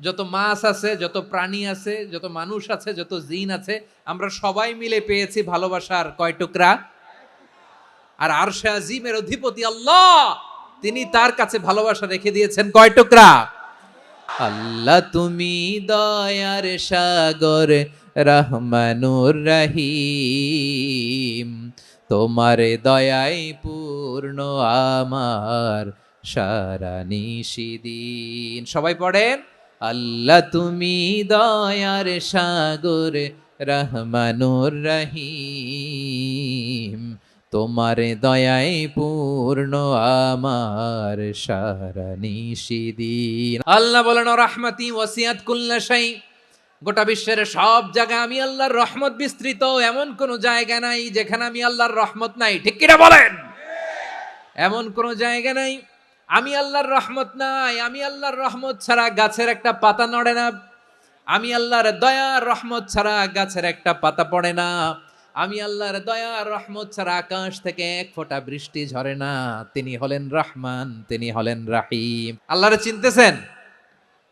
যত মাছ আছে, যত প্রাণী আছে, যত মানুষ আছে, যত জিন আছে, আমরা সবাই মিলে পেয়েছি ভালোবাসার কয় টুকরা? আর আরশে আজিমের অধিপতি আল্লাহ, তিনি তার কাছে ভালোবাসা রেখে দিয়েছেন কয় টুকরা? আল্লাহ তুমি দয়ার সাগর, রহমানুর রহিম, তোমার দয়াই পূর্ণ আমার সারা নিশিদিন। সবাই পড়েন, আল্লাহ তুমি দয়ার সাগর, রহমানুর রহিম, তোমার দয়াই পূর্ণ আমার সারা নিশিদিন। আল্লাহ বলেন, রাহমাতি ওয়াসিআত কুল্লা শাই, গোটা বিশ্বের সব জায়গায় আমি আল্লাহর রহমত বিস্তৃত, এমন কোন জায়গা নাই যেখানে আমি আল্লাহর রহমত নাই, ঠিক কিনা বলেন? এমন কোন জায়গা নাই আমি আল্লাহর রহমত নাই। আমি আল্লাহর রহমত ছাড়া গাছের একটা পাতা নড়ে না, আমি আল্লাহর দয়ার রহমত ছাড়া গাছের একটা পাতা পড়ে না, আমি আল্লাহর দয়ার রহমত ছাড়া আকাশ থেকে এক ফোঁটা বৃষ্টি ঝরে না। তিনি হলেন রহমান, তিনি হলেন রাহিম। আল্লাহরে চিনতেছেন?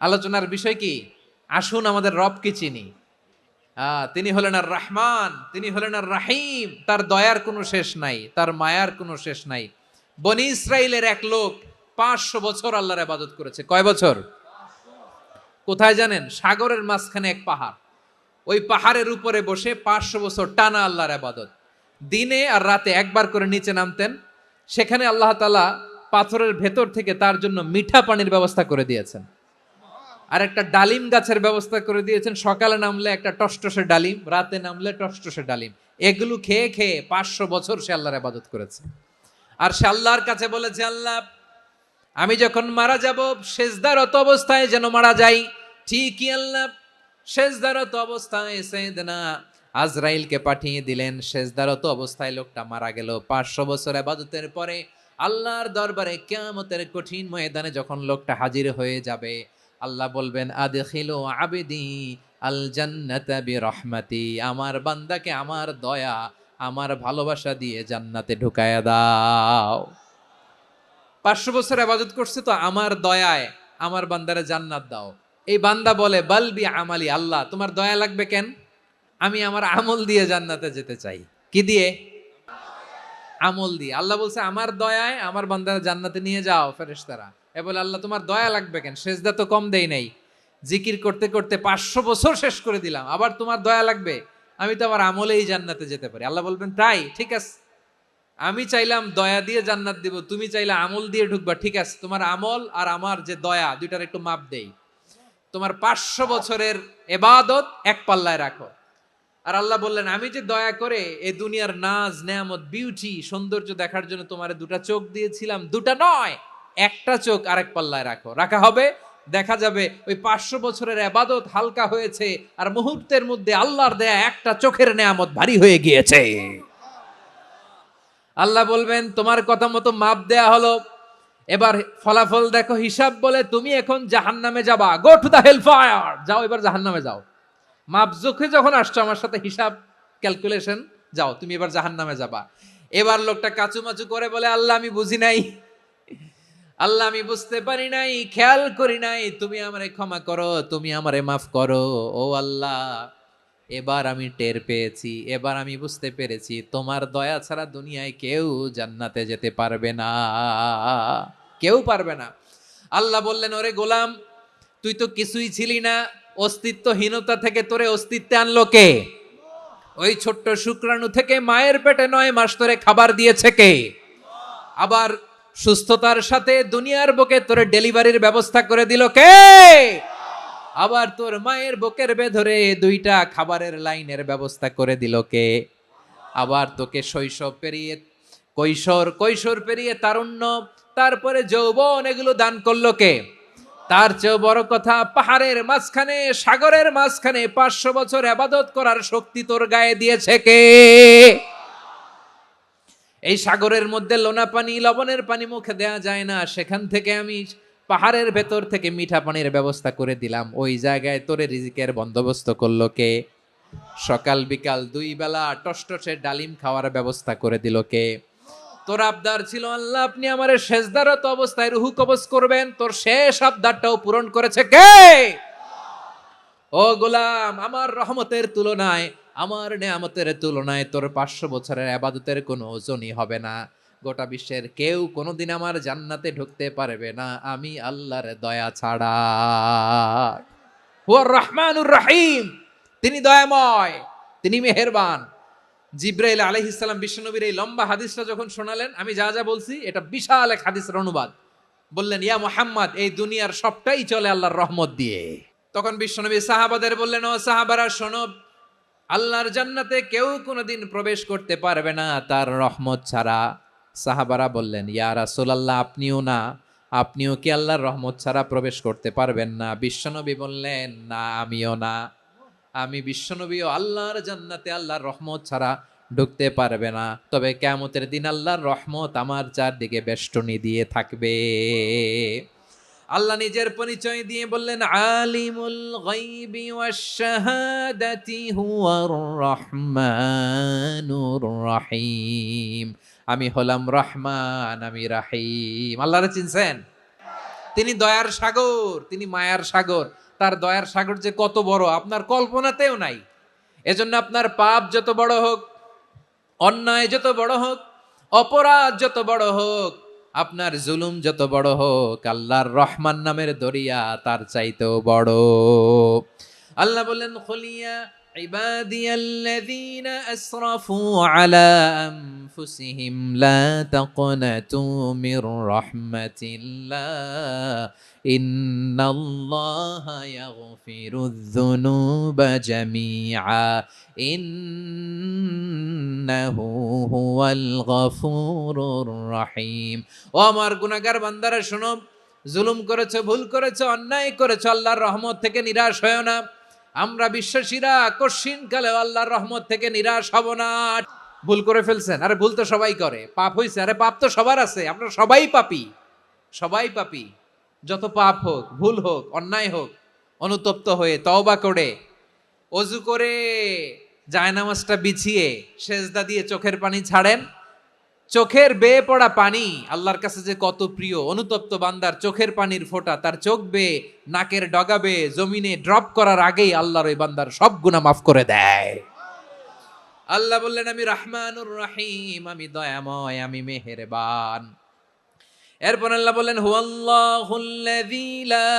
আলোচনার বিষয় কি? আসুন আমাদের রবকে চিনি। তিনি হলেন আর রহমান, তিনি হলেন আর রাহিম। তার দয়ার কোনো শেষ নাই, তার মায়ার কোনো শেষ নাই। বনি ইসরাইলের এক লোক 500 বছর আল্লাহর ইবাদত করেছে। কয় বছর? কোথায় জানেন? সাগরের মাঝখানে এক পাহাড়, ওই পাহাড়ের উপরে বসে 500 বছর টানা আল্লাহর ইবাদত। দিনে আর রাতে একবার করে নিচে নামতেন। সেখানে আল্লাহ তাআলা পাথরের ভেতর থেকে তার জন্য মিঠা পানির ব্যবস্থা করে দিয়েছেন, আর একটা ডালিম গাছের ব্যবস্থা করে দিয়েছেন। সকালে নামলে একটা টসটসে ডালিম, রাতে নামলে টসটসে ডালিম। এগুলো খেয়ে খেয়ে 500 বছর সে আল্লাহর ইবাদত করেছে। আর সে আল্লাহর কাছে বলেছে, আল্লাহ আমি যখন মারা যাব সেজদারত অবস্থায় যেন মারা যাই। ঠিকই আল্লাহ সেজদারত অবস্থায় সাইয়েদনা আজরাইলকে পাঠিয়ে দিলেন। সেজদারত অবস্থায় লোকটা মারা গেল। 500 বছর ইবাদতের পরে আল্লাহর দরবারে কিয়ামতের কঠিন ময়দানে যখন লোকটা হাজির হয়ে যাবে, আল্লাহ বলবেন আদখিলু আবদি আল জান্নাতা বিরহমাতি, আমার বান্দাকে আমার দয়া, আমার ভালোবাসা দিয়ে জান্নাতে ঢুকায়া দাও। 500 বছর ইবাদত করছে তো আমার দয়ায় আমার বান্দারে জান্নাত দাও। এই বান্দা বলে বালবি আমালি, আল্লাহ তোমার দয়া লাগবে কেন? আমি আমার আমল দিয়ে জান্নাতে যেতে চাই। কি দিয়ে? আমল দিয়ে। আল্লাহ বলছে আমার দয়ায় আমার বান্দারে জান্নাতে নিয়ে যাও ফেরেশতারা। এ বলে আল্লাহ তোমার দয়া লাগবে কেন? সেজদা তো কম দেই নাই, জিকির করতে করতে 500 বছর শেষ করে দিলাম, আবার তোমার দয়া লাগবে? আমি তো আমার আমলেই জান্নাতে যেতে পারি। আল্লাহ বলবেন তাই, ঠিক আছে, আমি চাইলাম দয়া দিয়ে জান্নাত দিব, তুমি চাইলে আমল দিয়ে ঢুকবা, ঠিক আছে, তোমার আমল আর আমার যে দয়া দুইটার একটু মাপ দেই। তোমার 500 বছরের ইবাদত এক পাল্লায় রাখো। আর আল্লাহ বললেন আমি যে দয়া করে এই দুনিয়ার নাজ নেয়ামত বিউটি সৌন্দর্য দেখার জন্য তোমার দুটা চোখ দিয়েছিলাম, দুটা নয় একটা চোখ আরেক পাল্লায় রাখো। রাখা হবে, দেখা যাবে ওই 500 বছরের ইবাদত হালকা হয়েছে, আর মুহূর্তের মধ্যে আল্লাহর দেয়া একটা চোখের নেয়ামত ভারী হয়ে গিয়েছে। আল্লাহ বলবেন তোমার কথা মতো মাপ দেয়া হলো, এবার ফলাফল দেখো, হিসাব বলে তুমি এখন জাহান্নামে যাবা, go to the hell fire, যাও এবার জাহান্নামে যাও। মাপ জোখে যখন আসছো আমার সাথে হিসাব ক্যালকুলেশন, যাও তুমি এবার জাহান্নামে যাবা। এবার লোকটা কাচুমাচু করে বলে আল্লাহ আমি বুঝি নাই, আল্লাহ আমি বুঝতে পারি নাই, খেয়াল করি নাই, তুমি আমারে ক্ষমা করো, তুমি আমারে মাফ করো। ও আল্লাহ এবার আমি টের পেয়েছি, এবার আমি বুঝতে পেরেছি তোমার দয়া ছাড়া দুনিয়ায় কেউ জান্নাতে যেতে পারবে না, কেউ পারবে না। আল্লাহ বললেন ওরে গোলাম তুই তো কিছুই ছিলি না, অস্তিত্বহীনতা থেকে তোরে অস্তিত্বে আনলো কে? ওই ছোট্ট শুক্রাণু থেকে মায়ের পেটে 9 মাস ধরে খাবার দিয়েছে কে? আবার সুস্থতার সাথে দুনিয়ার বুকে তোরে ডেলিভারির ব্যবস্থা করে দিল কে? আবার তোর মায়ের বুকের ভেতরে 2টা খাবারের লাইনের ব্যবস্থা করে দিল কে? আবার তোকে শৈশব পেরিয়ে কৈশোর পেরিয়ে তারুণ্য, তারপরে যৌবন, এগুলো দান করলো কে? তার চেয়েও বড় কথা, পাহাড়ের মাঝখানে সাগরের মাঝখানে 500 বছর ইবাদত করার শক্তি তোর গায়ে দিয়েছে কে? এই সাগরের মধ্যে লোনা পানি লবণের পানি মুখে দেয়া যায় না, সেখান থেকে আমি পাহাড়ের ভেতর থেকে মিঠা পানির ব্যবস্থা করে দিলাম। ওই জায়গায় তোরে রিজিকের বন্দোবস্ত করলো কে? সকাল বিকাল 2 বেলা টসটসে ডালিম খাওয়ার ব্যবস্থা করে দিল কে? তোর আবদার ছিল আল্লাহ আপনি আমারে সেজদারত অবস্থায় রুহু কবজ করবেন, তোর শেষ আবদারটাও পূরণ করেছে কে? ও গোলাম আমার রহমতের তুলনায়, আমার নেয়ামতের তুলনায় তোর 500 বছরের ইবাদতের কোনো ওজনই হবে না। গোটা বিশ্বের কেউ কোনোদিন আমার জান্নাতে ঢুকতে পারবে না আমি আল্লাহর দয়া ছাড়া। হুয়ার রহমানুর রহিম, তিনি দয়াময়, তিনি মেহেরবান। জিব্রাইল আলাইহিস সালাম বিশ্বনবীর এই লম্বা হাদিসটা যখন শোনালেন, আমি যা যা বলছি এটা বিশাল এক হাদিসের অনুবাদ, বললেন ইয়া মুহাম্মদ এই দুনিয়ার সবটাই চলে আল্লাহর রহমত দিয়ে। তখন বিশ্বনবী সাহাবাদের বললেন ও সাহাবারা শোনো, আল্লাহর জান্নাতে কেউ কোনোদিন প্রবেশ করতে পারবে না তার রহমত ছাড়া। সাহাবারা বললেন ইয়া রাসূলুল্লাহ আপনিও না, আপনিও কি আল্লাহর রহমত ছাড়া প্রবেশ করতে পারবেন না? বিশ্বনবী বললেন না আমিও না। আমি বিশ্বনবীও আল্লাহর জান্নাতে আল্লাহর রহমত ছাড়া ঢুকতে পারবে না, তবে কিয়ামতের দিন আল্লাহর রহমত আমার চারদিকে বেষ্টনী দিয়ে থাকবে। আল্লাহ নিজের পরিচয় দিয়ে বললেন, আলিমুল গায়বি ওয়াশ শাহাদাতি হুয়ার রহমানুর রহিম। আমি হলাম রহমান, আমি রাহিম। আল্লাহরে চিনছেন? তিনি দয়ার সাগর, তিনি মায়ার সাগর। তার দয়ার সাগর যে কত বড় আপনার কল্পনাতেও নাই। এজন্য আপনার পাপ যত বড় হোক, অন্যায় যত বড় হোক, অপরাধ যত বড় হোক, আপনার জুলুম যত বড় হোক, আল্লাহর রহমান নামের দরিয়া তার চাইতেও বড়। আল্লাহ বললেন, খুলিয়া ইবাদিয়াল্লাযীনা আসরাফু আলা আনফুসিহিম লা তাকনাতু মির রাহমাতিল্লাহ ইন্নাল্লাহা ইয়াগফিরুয যুনুবা জামিআ ইন্নাহু হুয়াল গফুরুর রহিম। ও আমার গুনাহগার বান্দারা শোনো, জুলুম করেছো, ভুল করেছো, অন্যায় করেছো, আল্লাহর রহমত থেকে নিরাশ হয়ো না। আমরা বিশ্বাসীরা কশিনকালে আল্লাহর রহমত থেকে নিরাশ হব না। ভুল করে ফেলছেন, আরে ভুল তো সবাই করে। পাপ হইছে, আরে পাপ তো সবার আছে। আমরা সবাই পাপী, সবাই পাপী। যত পাপ হোক, ভুল হোক, অন্যায় হোক, অনুতপ্ত হয়ে তওবা করে, ওযু করে, জায়নামাজটা বিছিয়ে সেজদা দিয়ে চোখের পানি ছাড়েন। চোখের বেয়ে পড়া পানি আল্লাহর কাছে যে কত প্রিয়। অনুতপ্ত বান্দার চোখের পানির ফোঁটা তার চোখ বেয়ে, নাকের ডগা বেয়ে জমিনে ড্রপ করার আগেই আল্লাহর ওই বান্দার সব গুনাহ মাফ করে দেয়। আল্লাহ বললেন, আমি রহমানুর রহিম, আমি দয়াময়, আমি মেহেরবান। এরপর আল্লাহ বললেন, হুয়াল্লাহুল্লাযী লা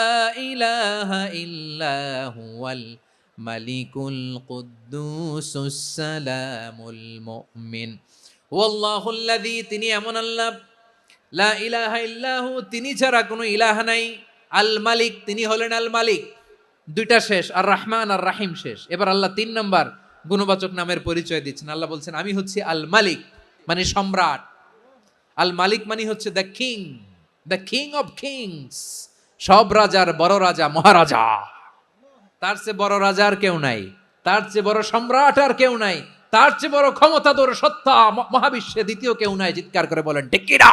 ইলাহা ইল্লা হুয়াল মালিকুল কুদ্দুসুস সালামুল মুমিন। হুয়াল্লাহুল্লাযী, তিনি এমন আল্লাহ, লা ইলাহা ইল্লাহু, তিনি ছাড়া কোনো ইলাহ নাই। আল মালিক, তিনি হলেন আল মালিক। দুইটা শেষ, আর রহমান আর রাহিম শেষ। এবার আল্লাহ 3 নাম্বার গুণবাচক নামের পরিচয় দিচ্ছেন। আল্লাহ বলছেন, আমি হচ্ছি আল মালিক, মানে সম্রাট। আল মালিক মানে হচ্ছে the king, the king of kings. সব রাজার বড় রাজা, মহারাজা। তার চেয়ে বড় রাজা আর কেউ নাই, তার চেয়ে বড় সম্রাট আর কেউ নাই, তার চেয়ে বড় ক্ষমতাধর সত্তা মহাবিশ্বে দ্বিতীয় কেউ নাই। চিৎকার করে বলেন ঠিক কিনা?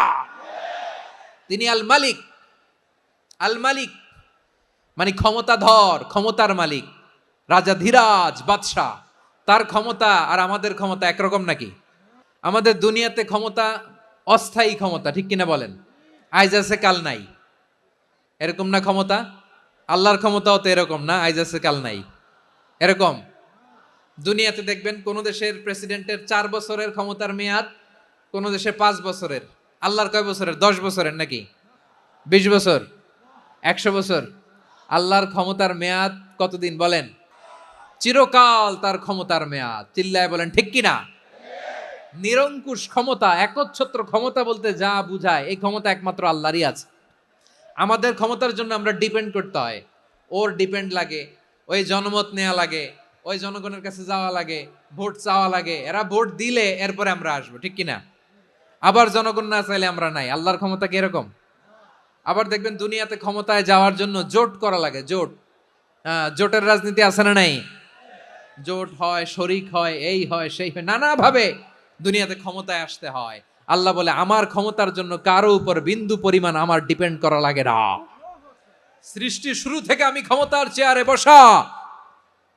তিনি আল মালিক। আল মালিক মানে ক্ষমতাধর, ক্ষমতার মালিক, রাজা ধীরাজ বাদশাহ। তার ক্ষমতা আর আমাদের ক্ষমতা একরকম নাকি? আমাদের দুনিয়াতে ক্ষমতা অস্থায়ী ক্ষমতা, ঠিক কিনা বলেন? আইজ আছে কাল নাই, এরকম না ক্ষমতা? আল্লাহর ক্ষমতাও তো এরকম না, আইজ আছে কাল নাই এরকম। দুনিয়াতে দেখবেন কোন দেশের প্রেসিডেন্টের 4 বছরের ক্ষমতার মেয়াদ, কোন দেশে 5 বছরের। আল্লাহর কয় বছরের? 10 বছরের নাকি 20 বছর, 100 বছর? আল্লাহর ক্ষমতার মেয়াদ কতদিন বলেন? চিরকাল তার ক্ষমতার মেয়াদ। চিল্লায় বলেন ঠিক কিনা? নিরঙ্কুশ ক্ষমতা, একচ্ছত্র ক্ষমতা বলতে যা বুঝায়, এই ক্ষমতা একমাত্র আল্লাহরই আছে। আমাদের ক্ষমতার জন্য আমরা ডিপেন্ড করতে হয়, ওর ডিপেন্ড লাগে, ওই জনমত নেওয়া লাগে, ওই জনগণের কাছে যাওয়া লাগে, ভোট চাওয়া লাগে। এরা ভোট দিলে এরপরে আমরা আসবো, ঠিক কিনা? আবার জনগণ না চাইলে আমরা নাই। আল্লাহর ক্ষমতা কি এরকম? আবার দেখবেন দুনিয়াতে ক্ষমতায় যাওয়ার জন্য জোট করা লাগে, জোট। জোটের রাজনীতি আছে না নাই? জোট হয়, শরিক হয়, এই হয়, সেই হয়, নানাভাবে দুনিয়াতে ক্ষমতায় আসতে হয়। আল্লাহ বলে, আমার ক্ষমতার জন্য কারো উপর বিন্দু পরিমাণ আমার ডিপেন্ড করা লাগে না। সৃষ্টি শুরু থেকে আমি ক্ষমতার চেয়ারে বসা,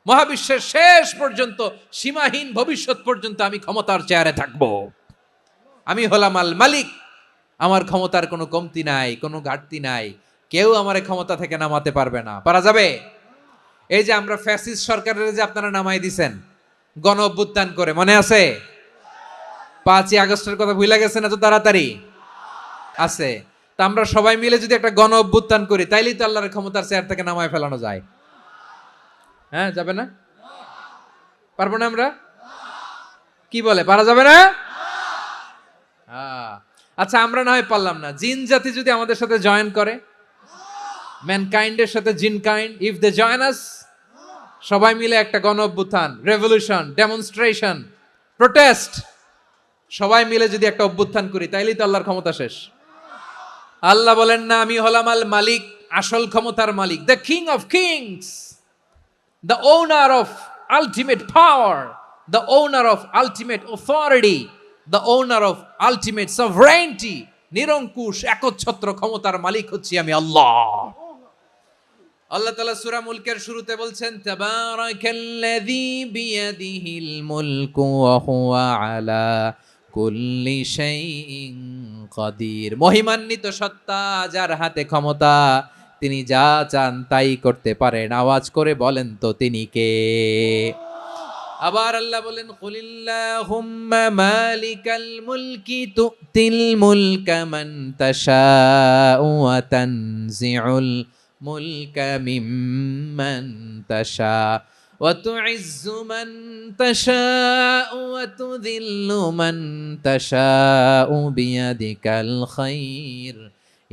মহাবিশ্বের শেষ পর্যন্ত, সীমাহীন ভবিষ্যৎ পর্যন্ত আমি ক্ষমতার চেয়ারে থাকব। আমি হলাম আল মালিক। আমার ক্ষমতার কোনো কমতি নাই, কোনো ঘাটতি নাই। কেউ আমার ক্ষমতা থেকে নামাতে পারবে না। পারা যাবে? এই যে আমরা ফ্যাসিস্ট সরকারের যে আপনারা নামাই দিছেন গণ অভ্যুত্থান করে, মনে আছে? 5ই আগস্টের কথা ভুলে গেছেন এত তাড়াতাড়ি? আছে। তা আমরা সবাই মিলে যদি একটা গণ অভ্যুত্থান করি, তাইলেই তো আল্লাহর ক্ষমতার চেয়ার থেকে নামায় ফেলানো যায়। হ্যাঁ, যাবে না? পারবো না আমরা? কি বলে, পারা যাবে না? আচ্ছা, আমরা না হয় পারলাম না, জিন জাতি যদি আমাদের সাথে জয়েন করে, ম্যানকাইন্ডের সাথে জিনকাইন্ড, ইফ দে জয়েন আস, সবাই মিলে একটা গণ অভ্যুত্থান, রেভলিউশন, ডেমনস্ট্রেশন, প্রোটেস্ট, সবাই মিলে যদি একটা অভ্যুত্থান করি, তাইলেই তো আল্লাহর ক্ষমতা শেষ। আল্লাহ বলেন না, আমি হলাম আল মালিক, আসল ক্ষমতার মালিক, the king of kings, the owner of ultimate power, the owner of ultimate authority, the owner of ultimate sovereignty, নিরঙ্কুশ একচ্ছত্র ক্ষমতার মালিক হচ্ছি আমি আল্লাহ। আল্লাহ তাআলা সূরা মুলকের শুরুতে বলছেন তাবারাকাল্লাযী বিয়াদিহিল মুলকু ওয়া হুয়া আলা কুল্লি শাইইন কাদির। মহিমান্বিত সত্তা, যার হাতে ক্ষমতা, তিনি যা চান তাই করতে পারেন। আওয়াজ করে বলেন তো তিনি কে? আবার আল্লাহ বলেন কুলিল্লাহুম্মা মালিকাল মুলকি তুতিল মুলকা মান তাশাউ ওয়া তানজিউল মুলকা মিম্মান তাশা ওয়া তুইজ্জু মান তাশাউ ওয়া তুযিল্লু মান তাশাউ বিয়াদিকাল খায়র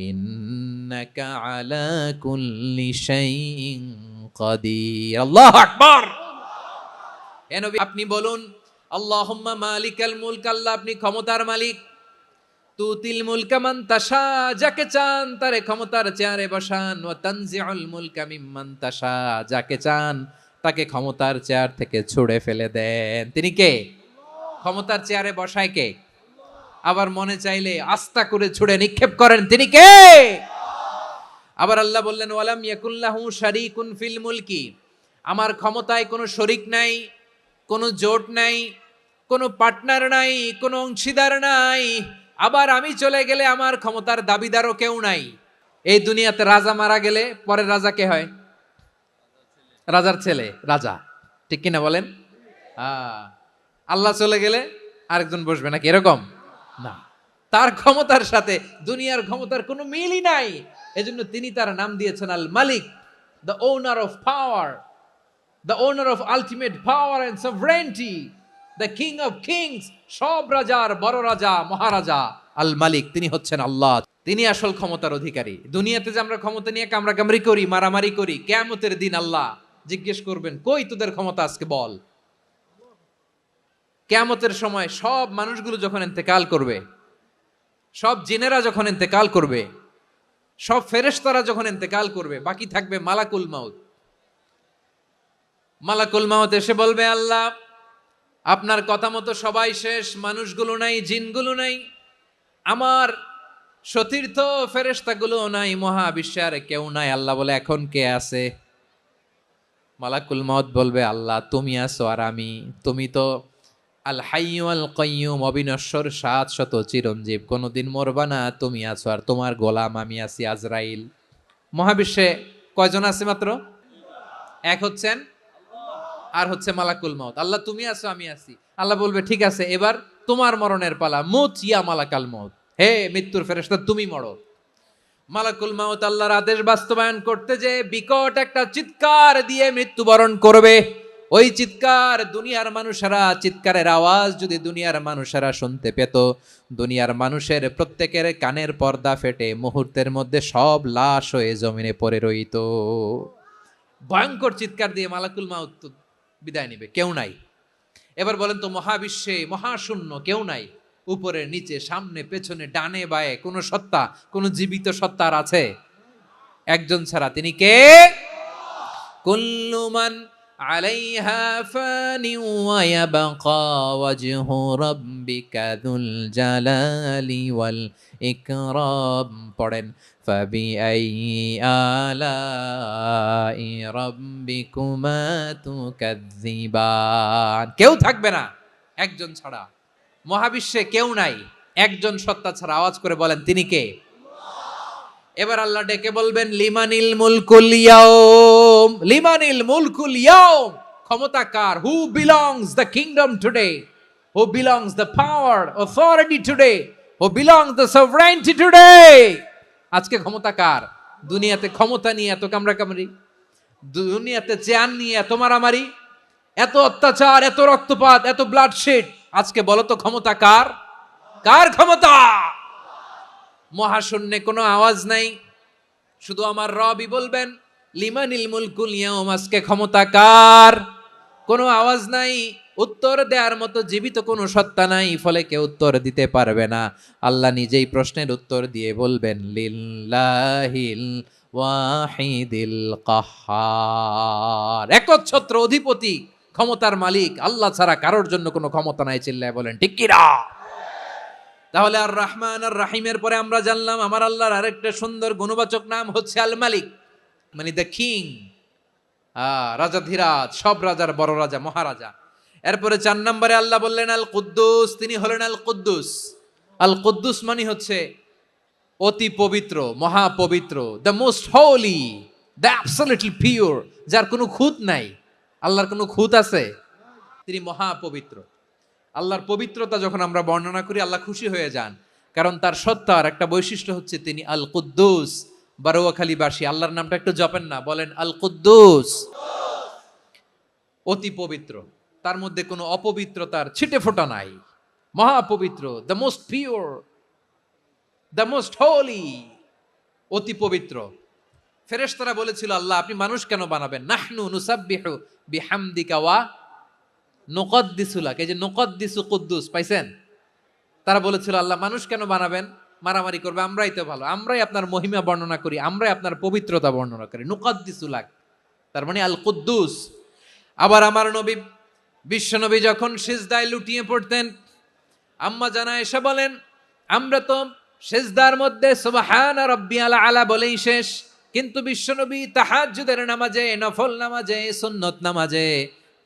ইন্নাকা আলা কুল্লি শাইইন কাদির। আল্লাহু আকবার। এ নবী আপনি বলুন আল্লাহুম্মা মালিকাল মুলক, আল্লাহ আপনি ক্ষমতার মালিক। তুতিল মুলকা মান তাশা, যাকে চান তারে ক্ষমতার চেয়ারে বসান। ওয়া তানজিউল মুলকা মিম্মান তাশা, যাকে চান তাকে ক্ষমতার চেয়ার থেকে ছুঁড়ে ফেলে দেন। তিনি কে? ক্ষমতার চেয়ারে বসায় কে? আবার মনে চাইলে আস্তা করে ছুঁড়ে নিক্ষেপ করেন। তিনি কে? আবার আল্লাহ বললেন ওয়ালাম ইয়াকুল্লাহু শারীকুন ফিল মুলকি, আমার ক্ষমতায় কোনো শরীক নাই, কোনো জোট নাই, কোনো পার্টনার নাই, কোনো অংশীদার নাই। আবার আমি চলে গেলে আমার ক্ষমতার দাবিদারও কেউ নাই। এই দুনিয়াতে রাজা মারা গেলে পরের রাজা কে হয়? রাজার ছেলে রাজা, ঠিক কিনা বলেন? আল্লাহ চলে গেলে আরেকজন বসবে নাকি? এরকম না, তার ক্ষমতার সাথে দুনিয়ার ক্ষমতার কোনো মিলই নাই। এজন্য তিনি তার নাম দিয়েছেন আল মালিক, the owner of power, the owner of ultimate power and sovereignty, the king of kings, সব রাজার বড় রাজা, মহারাজা আল মালিক, তিনি হচ্ছেন আল্লাহ। তিনি আসল ক্ষমতার অধিকারী। দুনিয়াতে যে আমরা ক্ষমতা নিয়ে কামড়াকামড়ি করি, মারামারি করি, কিয়ামতের দিন আল্লাহ জিজ্ঞেস করবেন কই তোদের ক্ষমতা আজকে বল। কিয়ামতের সময় সব মানুষগুলো যখন ইন্তেকাল করবে, সব জিনেরা যখন ইন্তেকাল করবে, সব ফেরেশতারা যখন ইন্তেকাল করবে, বাকি থাকবে মালাকুল মাউত। মালাকুল মাউত এসে বলবে আল্লাহ আপনার কথা মতো সবাই শেষ, মানুষগুলো নাই, জিনগুলো নাই, আমার সতীর্থ ফেরেশতাগুলো নাই, মহাবিশ্বে আর কেউ নাই। আল্লাহ বলে এখন কে আছে? মালাকুল মাউত বলবে আল্লাহ তুমি আছো আর আমি। তুমি তো আল হাইয়্যু আল কাইয়্যুম, অবিনশ্বর, শাশ্বত, চিরঞ্জীব, কোনোদিন মরবা না, তুমি আছো আর তোমার গোলাম আমি আছি আজরাইল। মহাবিশ্বে কয়জন আছে? মাত্র এক, হচ্ছেন আর হচ্ছে মালাকুল মাউত। আল্লাহ তুমি আছো আমি আছি। আল্লাহ বলবে ঠিক আছে এবার তোমার মরণের পালা, মুত ইয়া মালাকাল মাউত, হে মৃত্যুর ফেরেশতা তুমি মরো। মালাকুল মাউত আল্লাহর আদেশ বাস্তবায়ন করতে যে বিকট একটা চিৎকার দিয়ে মৃত্যুবরণ করবে। ওই চিৎকার দুনিয়ার মানুষেরা, চিৎকারের আওয়াজ যদি দুনিয়ার মানুষেরা শুনতে পেত, দুনিয়ার মানুষের প্রত্যেকের কানের পর্দা ফেটে মুহূর্তের মধ্যে সব লাশ হয়ে জমিনে পড়ে রইত। ভয়ঙ্কর চিৎকার দিয়ে মালাকুল মাউত বিদায় নিবে, কেউ নাই। এবার বলেন তো মহাবিশ্বে মহাশূন্য, কেউ নাই, উপরে নিচে সামনে পেছনে ডানে বায়ে কোন সত্তা, কোন জীবিত সত্তার আছে? একজন ছাড়া, তিনি কে? কুল্লু মান আলাইহা ফানি ওয়া ইয়াবকা ওয়াজহু রাব্বিকা যুল জালালি ওয়াল ইকরাম। পড়েন ফাবিআইয়ি আলাই রাব্বিকুমা তুকাযযিবান। কেউ থাকবে না একজন ছাড়া, মহাবিশ্বে কেউ নাই একজন সত্তা ছাড়া। আওয়াজ করে বলেন তিনি কে? এবার আল্লাহ ডেকে বলবেন লিমানিল মুলকুল ইয়াউম, লিমানিল মুলকুল ইয়াউম, ক্ষমতা কার? Who belongs the kingdom today, who belongs the power authority today, who belongs the sovereignty today. আজকে ক্ষমতা কার? দুনিয়াতে ক্ষমতা নিয়ে এত কামড়াকামড়ি, দুনিয়াতে চেয়ার নিয়ে এত মারামারি, এত অত্যাচার, এত রক্তপাত, এত ব্লাডশেড, আজকে বলো তো ক্ষমতা কার? কার ক্ষমতা? মহাশূন্যে কোনো আওয়াজ নাই, শুধু আমার রবই বলবেন লিমানিল মুলকুল ইয়াউম, আজকে ক্ষমতা কার? কোনো আওয়াজ নাই, উত্তর দেওয়ার মতো জীবিত কোনো সত্তা নাই, ফলে কেউ উত্তর দিতে পারবে না। আল্লাহ নিজেই প্রশ্নের উত্তর দিয়ে বলবেন লিল্লাহিল ওয়াহিদিল কাহ্হার, একচ্ছত্র অধিপতি, ক্ষমতার মালিক আল্লাহ ছাড়া কারোর জন্য কোনো ক্ষমতা নাই, চিল্লায় বলেন ঠিক কি না? তাহলে আর রহমান আর রাহিমের পরে আমরা জানলাম আমার আল্লাহর আরেকটা সুন্দর গুণবাচক নাম হচ্ছে আল মালিক, মানে দ্য কিং, রাজাধিরাজ, সব রাজার বড় রাজা, মহারাজা। এরপরে 4 নম্বরে আল্লাহ বললেন আল কুদ্দুস, তিনি হলেন আল কুদ্দুস। আল কুদ্দুস মানে হচ্ছে অতি পবিত্র, মহাপবিত্র, the most holy, the absolutely pure, যার কোনো খুঁত নাই। আল্লাহর কোনো খুঁত আছে? তিনি মহাপবিত্র। আল্লাহর পবিত্রতা যখন আমরা বর্ণনা করি আল্লাহ খুশি হয়ে যান, কারণ তার সত্তার একটা বৈশিষ্ট্য হচ্ছে তিনি আল কুদ্দুস। বারোয়াখালীবাসী আল্লাহর নামটা একটু জপেন না, বলেন আল কুদ্দুস, অতি পবিত্র, তার মধ্যে কোনো অপবিত্রতার ছিটে ফোঁটা নাই, মহাপবিত্র, the most pure, the most holy, অতি পবিত্র। ফেরেশতারা বলেছিল আল্লাহ আপনি মানুষ কেন বানাবেন? নাহনু নুসাব্বিহু বিহামদিকা ওয়া নুকদ্দিসু লাক, এই যে নুকদ্দিসু কুদ্দুস পাইছেন? তারা বলেছিল আল্লাহ মানুষ কেন বানাবেন, মারামারি করবে, আমরাই তো ভালো, আমরাই আপনার মহিমা বর্ণনা করি, আমরাই আপনার পবিত্রতা বর্ণনা করি, নুকদ্দিসু লাক, তার মানে আল কুদ্দুস। আবার আমার নবী বিশ্ব নবী যখন সিজদায় লুটিয়ে পড়তেন, আম্মা জানা এসে বলেন আমরা তো সিজদার মধ্যে সুবহান রাব্বিয়াল আলা বলেই শেষ, কিন্তু বিশ্বনবী তাহাজ্জুদের নামাজে, নফল নামাজে, সুন্নত নামাজে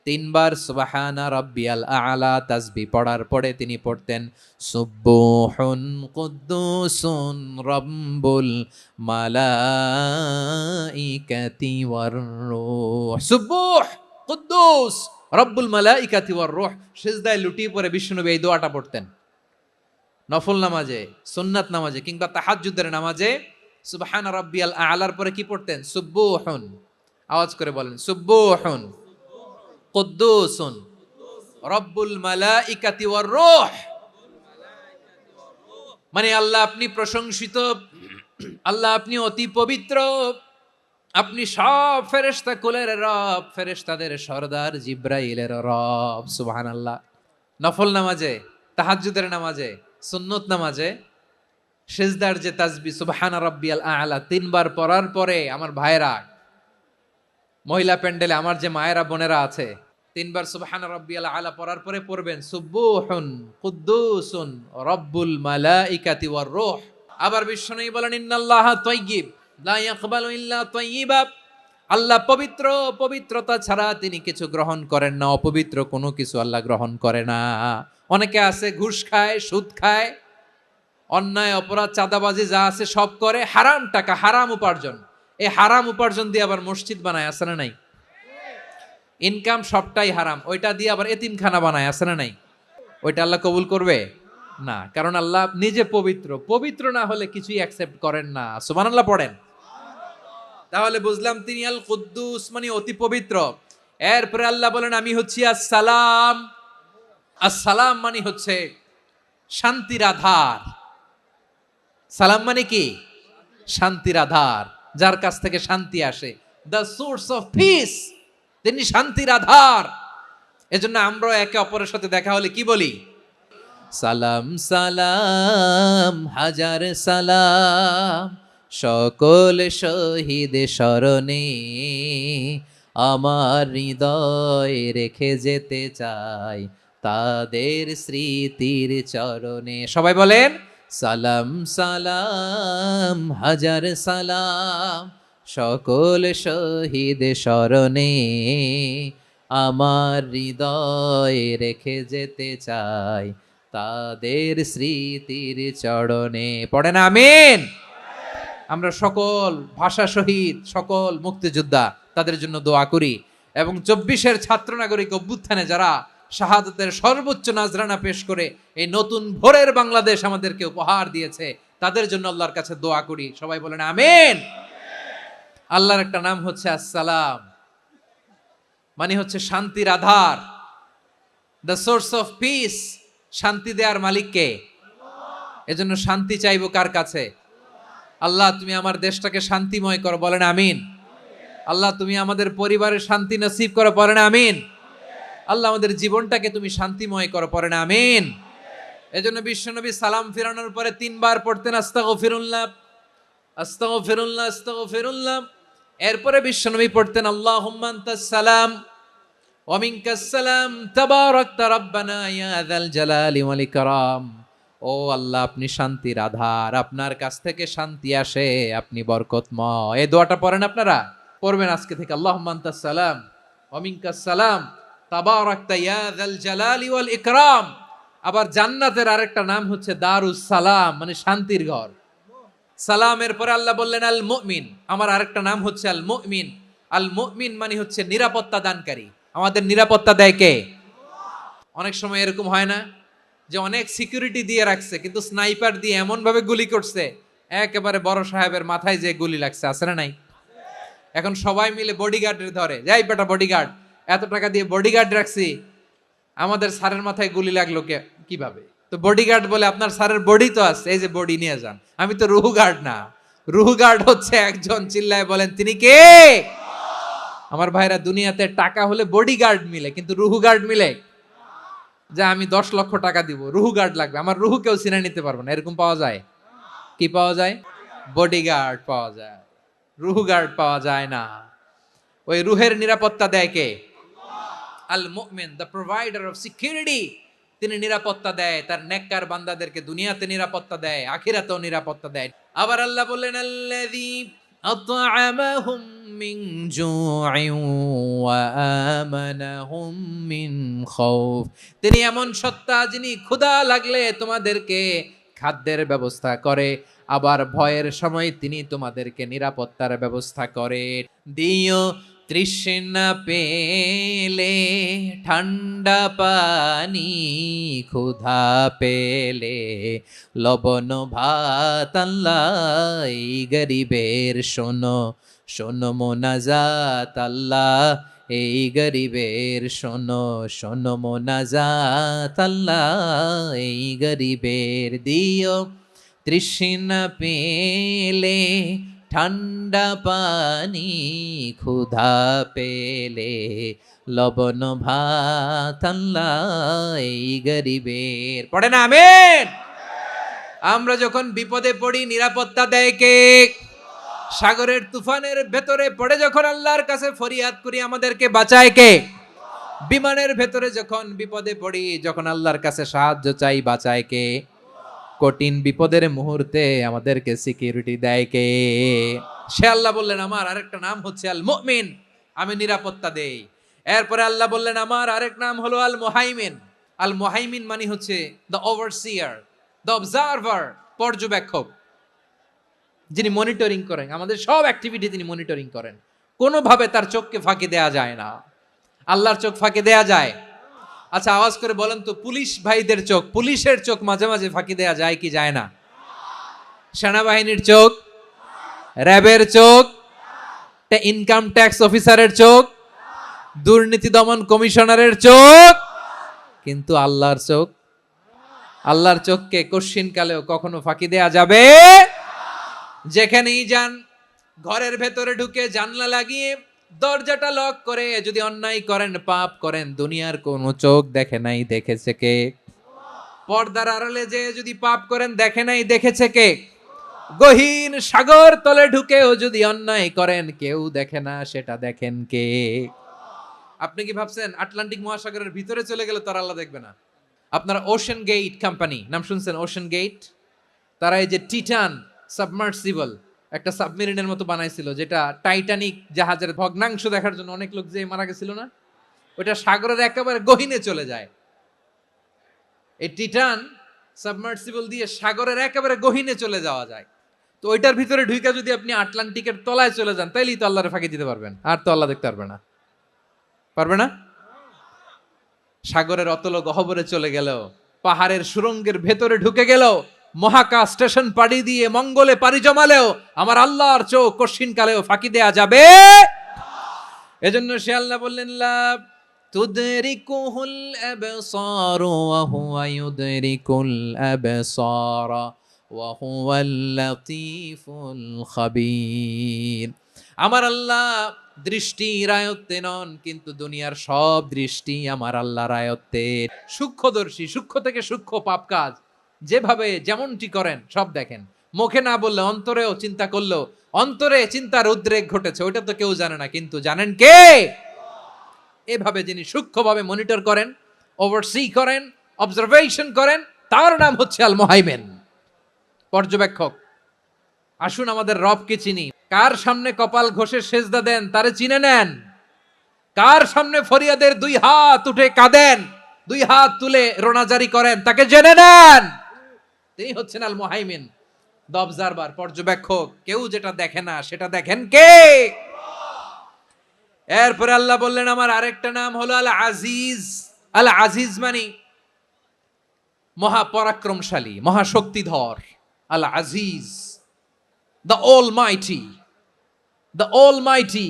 3 বার সুবহান রাব্বিয়াল আলা তাসবিহ পড়ার পরে তিনি পড়তেন সুবহুন কুদ্দুসুন রাব্বুল মালাইকাতি ওয়ার রূহ, সুবহ কুদ্দুস রব্বুল মালাইকাতি ওয়ার রূহ। সিজদায় লুটিয়ে পড়ে বিশ্বনবী এই দোয়াটা পড়তেন নফল নামাজে, সুন্নাত নামাজে কিংবা তাহাজ্জুদের নামাজে। সুবহান রাব্বিয়াল আলার পরে কি পড়তেন? সুবহুন, আওয়াজ করে বলেন সুবহুন কুদ্দুসুন রব্বুল মালাইকাতি ওয়ার রূহ, মানে আল্লাহ আপনি প্রশংসিত, আল্লাহ আপনি অতি পবিত্র, আপনি সব ফেরেশতা কুলের রব, ফেরেশতাদের সরদার জিব্রাইলের রব। সুবহানাল্লাহ। নফল নামাজে, তাহাজ্জুদের নামাজে, সুন্নত নামাজে সিজদার যে তাসবিহ সুবহান রাব্বিয়াল আলা 3 বার পড়ার পরে আমার ভাইরা, মহিলা প্যান্ডেলে আমার যে মায়েরা বোনেরা আছে, 3 বার সুবহান রাব্বিয়াল আলা পড়ার পরে পড়বেন সুবহুন কুদ্দুসুন রব্বুল মালাইকাতি ওয়ার রূহ। আবার বিশ্বনবী বলেন ইন্নাল্লাহা তাইয়্যিব লা ইয়াকবালু ইল্লা তাইয়্যিবা, আল্লাহ পবিত্র, পবিত্রতা ছাড়া তিনি কিছু গ্রহণ করেন না, অপবিত্র কোনো কিছু আল্লাহ গ্রহণ করে না। অনেকে আছে ঘুষ খায়, সুদ খায়, অন্যায় অপরাধ চাঁদাবাজি যা আছে সব করে, হারাম টাকা, হারাম উপার্জন, এই হারাম উপার্জন দিয়ে আবার মসজিদ বানায়, আছে না নাই? ইনকাম সবটাই হারাম, ওইটা দিয়ে আবার এতিমখানা বানায়, আছে না নাই? ওইটা আল্লাহ কবুল করবে না, কারণ আল্লাহ নিজে পবিত্র, পবিত্র না হলে কিছুই অ্যাকসেপ্ট করেন না। সুবহানাল্লাহ পড়েন। তাহলে বুঝলাম তিনি আল কুদ্দুস মানে অতি পবিত্র। এরপরে আল্লাহ বলেন আমি হচ্ছি আসসালাম। আসসালাম মানে হচ্ছে শান্তির আধার। সালাম মানে কি? শান্তির আধার, যার কাছ থেকে শান্তি আসে, দ্য সোর্স অফ পিস, তিনি শান্তির আধার। এজন্য আমরা একে অপরের সাথে দেখা হলে কি বলি? সালাম সালাম হাজার সালাম, সকল শহীদ স্মরণে আমার হৃদয় রেখে যেতে চাই তাদের স্মৃতির চরণে। সবাই বলেন সালাম সালাম হাজার সালাম, সকল শহীদ স্মরণে আমার হৃদয় রেখে যেতে চাই তাদের স্মৃতির চরণে। পড়েন আমিন। আমরা সকল ভাষা শহীদ, সকল মুক্তিযোদ্ধা তাদের জন্য দোয়া করি, এবং 24-এর ছাত্র নাগরিক অভ্যুত্থানে যারা শাহাদাতের সর্বোচ্চ নাজরানা পেশ করে এই নতুন ভোরের বাংলাদেশ আমাদেরকে উপহার দিয়েছে, তাদের জন্য আল্লাহর কাছে দোয়া করি। সবাই বলেন আমিন। আল্লাহর একটা নাম হচ্ছে আসসালাম, মানে হচ্ছে শান্তির আধার, দ্য সোর্স অফ পিস। শান্তি দেওয়ার মালিক কে? এজন্য শান্তি চাইবো কার কাছে? আল্লাহ তুমি আমার দেশটাকে শান্তিময় করো, বলেন আমিন। আল্লাহ তুমি আমাদের পরিবারের শান্তি নসিব করো, বলেন আমিন। আল্লাহ আমাদের জীবনটাকে তুমি শান্তিময় করো, পড়েন আমিন। এজন্য বিশ্বনবী সালাম ফিরানোর পরে 3 বার পড়তেন আস্তাগফিরুল্লাহ আস্তাগফিরুল্লাহ আস্তাগফিরুল্লাহ। এরপরে বিশ্বনবী পড়তেন আল্লাহুম্মা আনতাস সালাম ওয়া মিনকাস সালাম তাবারাকতা রাব্বানা ইয়া যাল জালালি ওয়াল ইকরাম। ও আল্লাহ, আপনি শান্তির আধার, আপনার কাছ থেকে শান্তি আসে, আপনি বরকতময়। এই দোয়াটা পড়েন আপনারা, পড়বেন আজকে থেকে। আল্লাহুম্মা আনতাস সালাম ওয়া মিনকাস সালাম তাবারাকতা ইয়া যাল জালালি ওয়াল ইকরাম। আবার জান্নাতের আরেকটা নাম হচ্ছে দারুস সালাম, মানে শান্তির ঘর। সালামের পরে আল্লাহ বললেন আল মুমিন, আমার আরেকটা নাম হচ্ছে আল মুমিন। আল মুমিন মানে হচ্ছে নিরাপত্তা দানকারী। আমাদের নিরাপত্তা দেয় কে? অনেক সময় এরকম হয় না যে অনেক সিকিউরিটি দিয়ে রাখছে, কিন্তু স্নাইপার দিয়ে এমন ভাবে গুলি করছে একেবারে বড় সাহেবের মাথায় যে গুলি লাগছে, আছে না নাই? এখন সবাই মিলে বডিগার্ডের ধরে, যাই বেটা বডিগার্ড, এত টাকা দিয়ে বডিগার্ড রাখছি, আমাদের স্যারের মাথায় গুলি লাগলো কিভাবে? তো বডিগার্ড বলে, আপনার স্যারের বডি তো আছে, এই যে বডি নিয়ে যান। আমি তো রুহু গার্ড না। রুহু গার্ড হচ্ছে একজন, চিল্লায় বলেন তিনি কে? আমার ভাইরা, দুনিয়াতে টাকা হলে বডিগার্ড মিলে, কিন্তু রুহু গার্ড মিলে? যে আমি 10 লক্ষ টাকা দিব, রুহু গার্ড লাগবে, আমার রুহু কেউ চিনে নিতে পারবে না, এরকম পাওয়া যায়? কি পাওয়া যায়? বডিগার্ড পাওয়া যায়, রুহু গার্ড পাওয়া যায় না। ওই রুহের নিরাপত্তা দেয় কে? আল মুমিন, দ্য প্রোভাইডার অফ সিকিউরিটি। তিনি নিরাপত্তা দেয় তার নেককার বান্দাদেরকে, দুনিয়াতে নিরাপত্তা দেয়, আখিরাতেও নিরাপত্তা দেয়। আবার আল্লাহ বললেন আল্লাযী আত'আমাহুম মিন জু'ইন ওয়া আমানাহুম মিন খাউফ। তিনি এমন সত্তা যিনি ক্ষুধা লাগলে তোমাদেরকে খাদ্যের ব্যবস্থা করে, আবার ভয়ের সময় তিনি তোমাদেরকে নিরাপত্তার ব্যবস্থা করে। দিও তৃষ্ণা পেলে ঠান্ডা পানি, ক্ষুধা পেলে লবণ ভাত। আল্লাহ এই গরিবের শোনো শোনো মোনাজাত। আল্লাহ এই গরিবের শোনো শোনো মোনাজাত। আল্লাহ এই গরিবের দিও তৃষ্ণা পেলে ঠান্ডা পানি, ক্ষুধা পেলে লবণ ভাত। আল্লাহ এই গরিবের। পড়ে না আমিন? আমরা যখন বিপদে পড়ি নিরাপত্তা দেয় কে? সাগরের তুফানের ভেতরে পড়ে যখন আল্লাহর কাছে ফরিয়াদ করি আমাদেরকে বাঁচায় কে? বিমানের ভেতরে যখন বিপদে পড়ি, যখন আল্লাহর কাছে সাহায্য চাই, বাঁচায় কে? কঠিন বিপদের মুহূর্তে আমাদেরকে সিকিউরিটি দেয় কে? সে আল্লাহ বললেন আমার আরেকটা নাম হচ্ছে আল মুমিন, আমি নিরাপত্তা দেই। এরপরে আল্লাহ বললেন আমার আরেক নাম হলো আল মুহাইমিন। আল মুহাইমিন মানে হচ্ছে দ্য ওভারসিয়ার, দ্য অবজারভার, পর্যবেক্ষক, যিনি মনিটরিং করেন আমাদের সব অ্যাক্টিভিটি, তিনি মনিটরিং করেন। কোনোভাবে তার চোখকে ফাঁকি দেয়া যায় না। আল্লাহর চোখ ফাঁকি দেয়া যায়? আচ্ছা আওয়াজ করে বলেন তো, পুলিশ ভাইদের চোখ, পুলিশের চোখ মাঝে মাঝে ফাঁকি দেয়া যায় কি যায় না? সেনাবাহিনীর চোখ, র্যাবের চোখ, ইনকাম ট্যাক্স অফিসারের চোখ, দুর্নীতি দমন কমিশনারের চোখ, কিন্তু আল্লাহর চোখ? আল্লাহর চোখকে কশ্চিন কালেও কখনো ফাঁকি দেয়া যাবে? যেখানেই যান, ঘরের ভেতরে ঢুকে জানলা লাগিয়ে দরজাটা লক করে যদি অন্যায় করেন, পাপ করেন, দুনিয়ার কোন চোখ দেখে নাই, দেখেছে কে? পর্দার আড়ালে যে যদি পাপ করেন, দেখে নাই, দেখেছে কে? গহীন সাগর তলে ঢুকেও যদি অন্যায় করেন, কেউ দেখে না, সেটা দেখেন কে? আপনি কি ভাবছেন আটলান্টিক মহাসাগরের ভিতরে চলে গেলে তার আল্লাহ দেখবে না? আপনারা ওশেন গেট কোম্পানি নাম শুনছেন? ওশেন গেট, তারা এই যে টিটান সাবমার্সিবল একটা সাবমেরিনের মতো বানাইছিল, যেটা টাইটানিক জাহাজের ভগ্নাংশ দেখার জন্য অনেক লোক যে মারা গেছিল না, ওটা সাগরের একেবারে গহীনে চলে যায়। এই টিটান সাবমার্সিবল দিয়ে সাগরের একেবারে গহীনে চলে যাওয়া যায়। তো ওইটার ভিতরে ঢুকে যদি আপনি আটলান্টিকের তলায় চলে যান, তাইলেই তো আল্লাহরে ফাঁকি দিতে পারবেন, আর তো আল্লাহ দেখতে পারবে না। পারবে না? সাগরের অতল গহ্বরে চলে গেল, পাহাড়ের সুরঙ্গের ভেতরে ঢুকে গেল, মহাকাশ স্টেশন পাড়ি দিয়ে মঙ্গলে পাড়ি জমালেও আমার আল্লাহর চোখ কশিন কালেও ফাঁকি দেয়া যাবে? এজন্য সে আল্লাহ বললেন লা তুদরিকুহুল আবসার ওয়া হুয়া ইউদরিকুল আবসার ওয়া হুয়াল লাতীফুল খাবীর। আমার আল্লাহ দৃষ্টির আয়ত্তে নন, কিন্তু দুনিয়ার সব দৃষ্টি আমার আল্লাহর আয়ত্তে। সূক্ষ্মদর্শী, সূক্ষ্ম থেকে সূক্ষ্ম পাপ কাজ যেভাবে যেমনটি করেন সব দেখেন। মুখে না বললে অন্তরেও চিন্তা করলেও অন্তরে চিন্তার উদ্রেক ঘটেছে, ওইটা তো কেউ জানে না, কিন্তু জানেন কে? এভাবে যিনি সূক্ষ্মভাবে মনিটর করেন, ওভারসি করেন, অবজারভেশন করেন, তার নাম হচ্ছে আল মুহাইমিন, পর্যবেক্ষক। আসুন আমাদের রবকে চিনি। কার সামনে কপাল ঘষে সেজদা দেন তারে চিনে নেন। কার সামনে ফরিয়াদের 2 হাত উঠে কাঁদেন, 2 হাত তুলে রোনাজারি করেন, তাকে জেনে নেন। তিনি হচ্ছেন আল মুহাইমিন, দ্য অবজারভার, পর্যবেক্ষক। কেউ যেটা দেখে না সেটা দেখেন কে? এরপরে আল্লাহ বললেন আমার আরেকটা নাম হলো আল আজিজ। আল আজিজ মানে মহাপরাক্রমশালী, মহাশক্তিধর। আল আজিজ, দ্য অলমাইটি, দ্য অলমাইটি,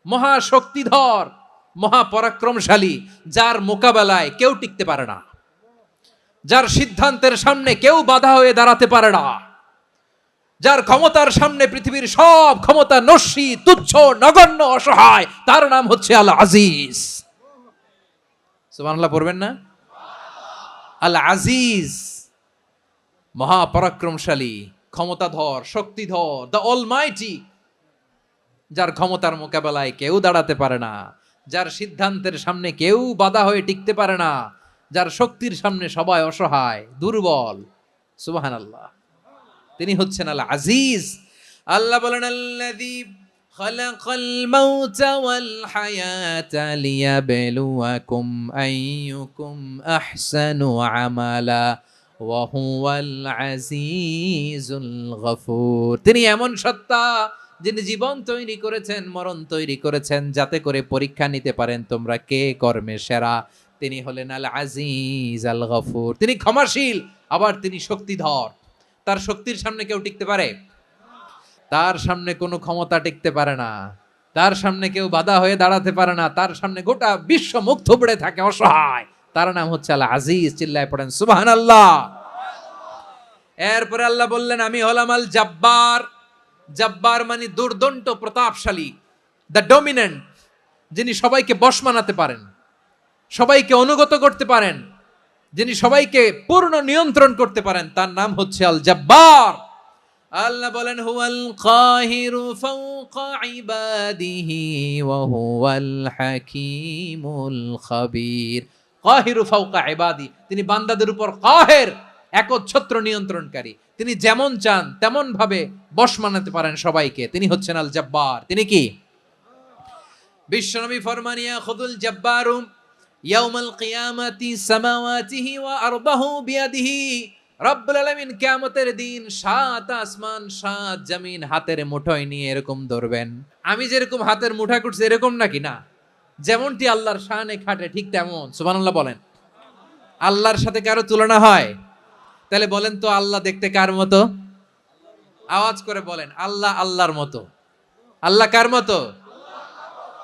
মহাশক্তিধর, মহাপরাক্রমশালী, যার মোকাবেলায় কেউ টিকতে পারে না, যার সিদ্ধান্তের সামনে কেউ বাধা হয়ে দাঁড়াতে পারে না, যার ক্ষমতার সামনে পৃথিবীর সব ক্ষমতা নস্যি, তুচ্ছ, নগণ্য, অসহায়, তার নাম হচ্ছে আল আজিজ। সুবহানাল্লাহ পড়বেন না? আল আজিজ, মহাপরাক্রমশালী, ক্ষমতাধর, শক্তিধর, দ্য অলমাইটি, যার ক্ষমতার মোকাবেলায় কেউ দাঁড়াতে পারে না, যার সিদ্ধান্তের সামনে কেউ বাধা হয়ে টিকতে পারে না, যার শক্তির সামনে সবাই অসহায়, দুর্বল। সুবহানাল্লাহ, তিনি হচ্ছেন আল আজিজ। আল্লাহ বলেন আল্লাযী খালাকাল মাউতা ওয়াল হায়াতা লিয়াবলুয়াকুম আইয়ুকুম আহসানু আমালা ওয়া হুয়াল আজিজুল গফুর। তিনি এমন সত্তা যিনি জীবন তৈরি করেছেন, মরণ তৈরি করেছেন, যাতে করে পরীক্ষা নিতে পারেন তোমরা কে কর্মে সেরা। তিনি হলেন আল আজিজ আল গফুর। তিনি ক্ষমাশীল, আবার তিনি শক্তিধর। তার শক্তির সামনে কেউ টিকতে পারে? তার সামনে কোনো ক্ষমতা টিকতে পারে না, তার সামনে কেউ বাধা হয়ে দাঁড়াতে পারে না, তার সামনে গোটা বিশ্ব মুখ থুবড়ে থাকে, অসহায়। তার নাম হচ্ছে আল আজিজ। চিল্লায় পড়েন সুবহানাল্লাহ। এরপরে আল্লাহ বললেন আমি হলাম আল জব্বার। জব্বার মানে দুর্দন্ত, প্রতাপশালী, দ্য ডমিনেন্ট, যিনি সবাইকে বশ মানাতে পারেন, সবাইকে অনুগত করতে পারেন, যিনি সবাইকে পূর্ণ নিয়ন্ত্রণ করতে পারেন, তার নাম হচ্ছে আল জব্বার। আল্লাহ বলেন হুয়াল কাহিরু ফাওকা ইবাদিহি ওয়া হুয়াল হাকীমুল খাবীর। কাহিরু ফাওকা ইবাদি, তিনি বান্দাদের উপর কাহের, একচ্ছত্র নিয়ন্ত্রণকারী। তিনি যেমন চান তেমন ভাবে বশ মানাতে পারেন সবাইকে। তিনি হচ্ছেন আল জব্বার। তিনি কি? বিশ্বনবী ফরমানিয়া খুদুল জব্বারু ইয়াউমাল কিয়ামাতি সামাওয়াতিহি ওয়া আরদাহু বিয়াদিহি। রব্বুল আলামিন কিয়ামতের দিন 7 আসমান 7 জমিন হাতের মুঠোয় নিয়ে এরকম ধরবেন। আমি যেরকম হাতের মুঠা করছি এরকম নাকি? না, যেমনটি আল্লাহর শানে খাটে ঠিক তেমন। সুবহানাল্লাহ বলেন। আল্লাহর সাথে কারো তুলনা হয়? তাহলে বলেন তো আল্লাহ দেখতে কার মতো? আওয়াজ করে বলেন আল্লাহ আল্লাহর মতো। আল্লাহ কার মতো?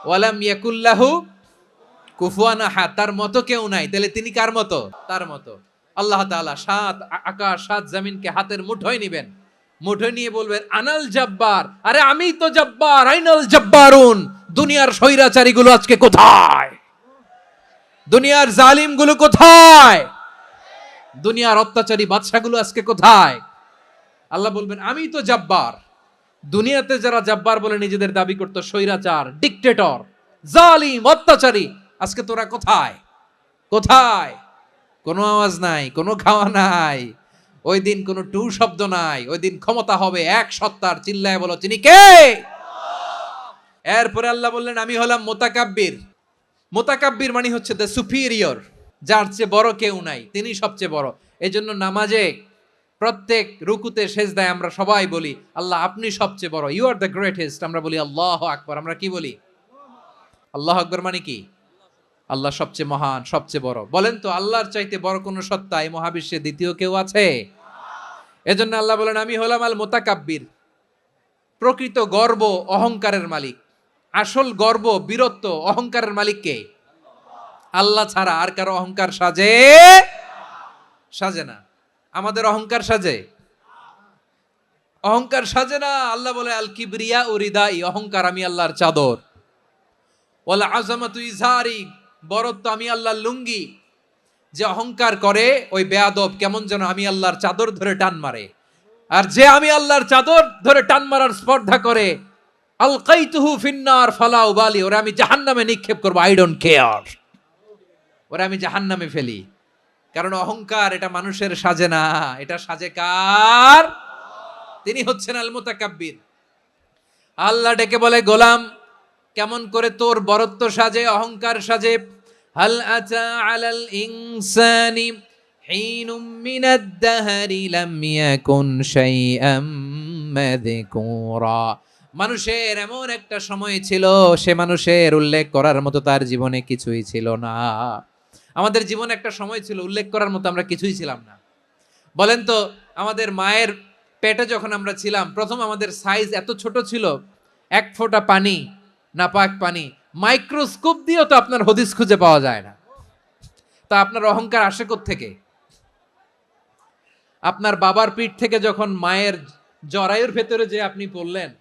ওয়ালাম ইয়াকুল্লাহু কুফুয়ান আহাদ, তার মতো কেউ নাই। তাহলে তিনি কার মতো? তার মতো। আল্লাহ তাআলা 7 আকাশ 7 জমিনকে হাতের মুঠোয় নিবেন, মুঠোয় নিয়ে বলবেন আনাল জব্বার। আরে আমি তো জব্বার, আইনাল জব্বারুন। দুনিয়ার স্বৈরাচারীগুলো আজকে কোথায়? দুনিয়ার জালিমগুলো কোথায়? দুনিয়ার অত্যাচারী বাদশাগুলো আজকে কোথায়? আল্লাহ বলবেন আমি তো জব্বার। দুনিয়াতে যারা জব্বার বলে নিজেদের দাবি করতো, স্বৈরাচার, ডিক্টেটর, জালিম, অত্যাচারী, আজকে তোরা কোথায়? কোথায়? কোনো আওয়াজ নাই, কোনো খাওয়া নাই, ওই দিন কোনো টু শব্দ নাই। ওই দিন ক্ষমতা হবে এক সত্তার। চিল্লায় বলো তিনি কে? এরপরে আল্লাহ বললেন আমি হলাম মুতাকাব্বির। মুতাকাব্বির মানে হচ্ছে দ্য সুপিরিয়র, যার চেয়ে বড় কেউ নাই, তিনি সবচেয়ে বড়। এজন্য নামাজে প্রত্যেক রুকুতে সেজদায় আমরা সবাই বলি আল্লাহ আপনি সবচেয়ে বড়, ইউ আর দ্য গ্রেটেস্ট। আমরা বলি আল্লাহু আকবার। আমরা কি বলি? আল্লাহু আকবার মানে কি? আল্লাহ সবচেয়ে মহান, সবচেয়ে বড়। বলেন তো আল্লাহর চাইতে বড় কোন সত্তা এই মহাবিশ্বে দ্বিতীয় কেউ আছে? এজন্য আল্লাহ বলেন আমি হলাম আল মুতাকাব্বির। প্রকৃত গর্ব অহংকারের মালিক। আসল গর্ব, বীরত্ব, অহংকারের মালিক কে? আল্লাহ ছাড়া আর কারো অহংকার সাজে? সাজে না। আমাদের অহংকার সাজে? অহংকার সাজে না। আল্লাহ বলে আল কিবরিয়া উরিদাই, অহংকার আমি আল্লাহর চাদর। ওয়ালা আযামাতু ইজারি, বরত্ব আমি আল্লাহর লুঙ্গি। যে অহংকার করে ওই বেয়াদব কেমন যেন আমি আল্লাহর চাদর ধরে টান মারে। আর যে আমি আল্লাহর চাদর ধরে টান মারার স্পর্ধা করে আলকাইতুহু ফিন্নার ফালা উবালি, ওরা আমি জাহান্নামে নিক্ষেপ করবো, আই ডোন্ট কেয়ার, ওরা আমি জাহান্নামে ফেলি। কারণ অহংকার এটা মানুষের সাজে না, এটা সাজে কার? তিনি হচ্ছেন আল মুতাকাব্বির। আল্লাহ ডেকে বলে, গোলাম কেমন করে তোর বরত্ব সাজে, অহংকার সাজে। হাল আতা আলাল ইনসানি হিনুম মিনাদ দাহরি লাম ইয়াকুন শাইআম মাযকুরা। মানুষের এমন একটা সময় ছিল, সে মানুষের উল্লেখ করার মতো তার জীবনে কিছুই ছিল না। আমাদের জীবনে একটা সময় ছিল উল্লেখ করার মতো আমরা কিছুই ছিলাম না। বলেন তো, আমাদের মায়ের পেটে যখন আমরা ছিলাম, প্রথম আমাদের সাইজ এত ছোট ছিল, এক ফোঁটা পানি, নাপাক পানি, মাইক্রোস্কোপ দিয়েও তো আপনার হদিস খুঁজে পাওয়া যায় না। তা আপনার অহংকার আসে কোত্থেকে? আপনার বাবার পিঠ থেকে যখন মায়ের জরায়ুর ভেতরে যে আপনি পড়লেন,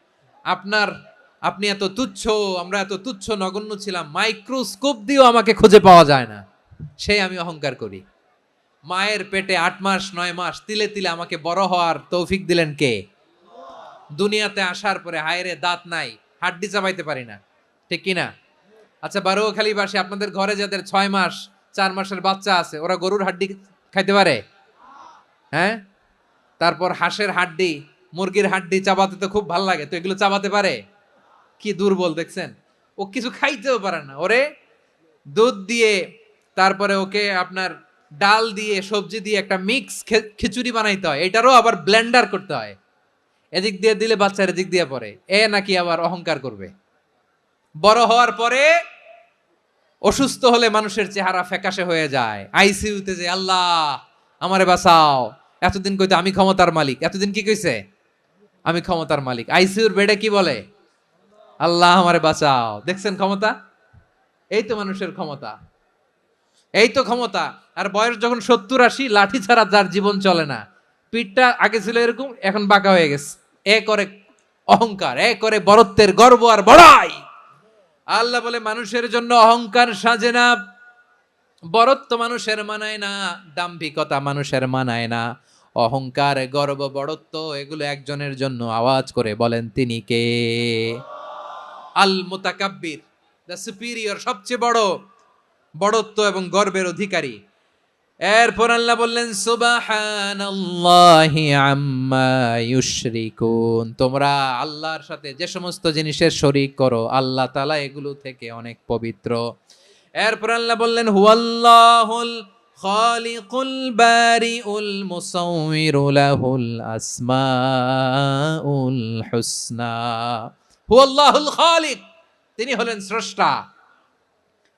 আপনি এত তুচ্ছ, আমরা এত তুচ্ছ নগণ্য ছিলাম, মাইক্রোস্কোপ দিয়েও আমাকে খুঁজে পাওয়া যায় না, সেই আমি অহংকার করি। মায়ের পেটে 8 মাস 9 মাস তিলে তিলে আমাকে বড় হওয়ার তৌফিক দিলেন কে? দুনিয়াতে আসার পরে হায়রে দাঁত নাই, হাড্ডি চাবাইতে পারি না, ঠিক কিনা? আচ্ছা, বারোখালীবাসী, আপনাদের ঘরে যাদের 6 মাস 4 মাসের বাচ্চা আছে, ওরা গরুর হাড্ডি খাইতে পারে? হ্যাঁ। তারপর হাঁসের হাড্ডি, মুরগির হাড্ডি চাবাতে তো খুব ভালো লাগে, তো এগুলো চাবাতে পারে? কি দুর্বল দেখছেন, ও কিছু খাইতেও পারে না। ওরে দুধ দিয়ে, তারপরে ওকে আপনার ডাল দিয়ে, সবজি দিয়ে একটা মিক্স খিচুড়ি বানাইতে হয়, এটারও আবার ব্লেন্ডার করতে হয়, এদিক দিয়ে দিলে বাচ্চার এদিক দিয়ে পড়ে। এ নাকি আবার অহংকার করবে। বড় হওয়ার পরে অসুস্থ হলে মানুষের চেহারা ফ্যাকাশে হয়ে যায়, আইসিইউতে যে আল্লাহ আমারে বাঁচাও, এতদিন কইতে আমি ক্ষমতার মালিক, এতদিন কি কইছে? আমি ক্ষমতার মালিক। আইসিইউর বেডে কি বলে? আল্লাহ আমারে বাঁচাও। দেখছেন ক্ষমতা? এই তো মানুষের ক্ষমতা, এই তো ক্ষমতা। আর বয়স যখন 70-80, লাঠি ছাড়া যার জীবন চলে না, পিঠটা আগে ছিল এরকম, এখন বাঁকা হয়ে গেছে। এ করে অহংকার, এ করে বরত্বের গর্ব আর বড়াই। আল্লাহ বলে মানুষের জন্য অহংকার সাজে না, বরত্ব মানুষের মানায় না, দাম্ভিকতা মানুষের মানায় না, অহংকার গর্ব বড়ত্ব এগুলো একজনের জন্য। আওয়াজ করে বলেন তিনি কে? আল মুতাকাব্বির, দ্য সুপিরিয়র, সবচেয়ে বড় বড়ত্ব এবং গর্বের অধিকারী। এরপর আল্লাহ বললেন সুবহানাল্লাহি আম্মা ইউশরিকুন, তোমরা আল্লাহর সাথে যে সমস্ত জিনিসের শরীক করো, আল্লাহ তাআলা এগুলো থেকে অনেক পবিত্র। এরপর আল্লাহ বললেন হুয়াল্লাহুল খালিকুল বারিউল মুসাউবিরু লাহুল আসমাউল হুসনা। হুয়াল্লাহুল খালিক, তিনি হলেন স্রষ্টা।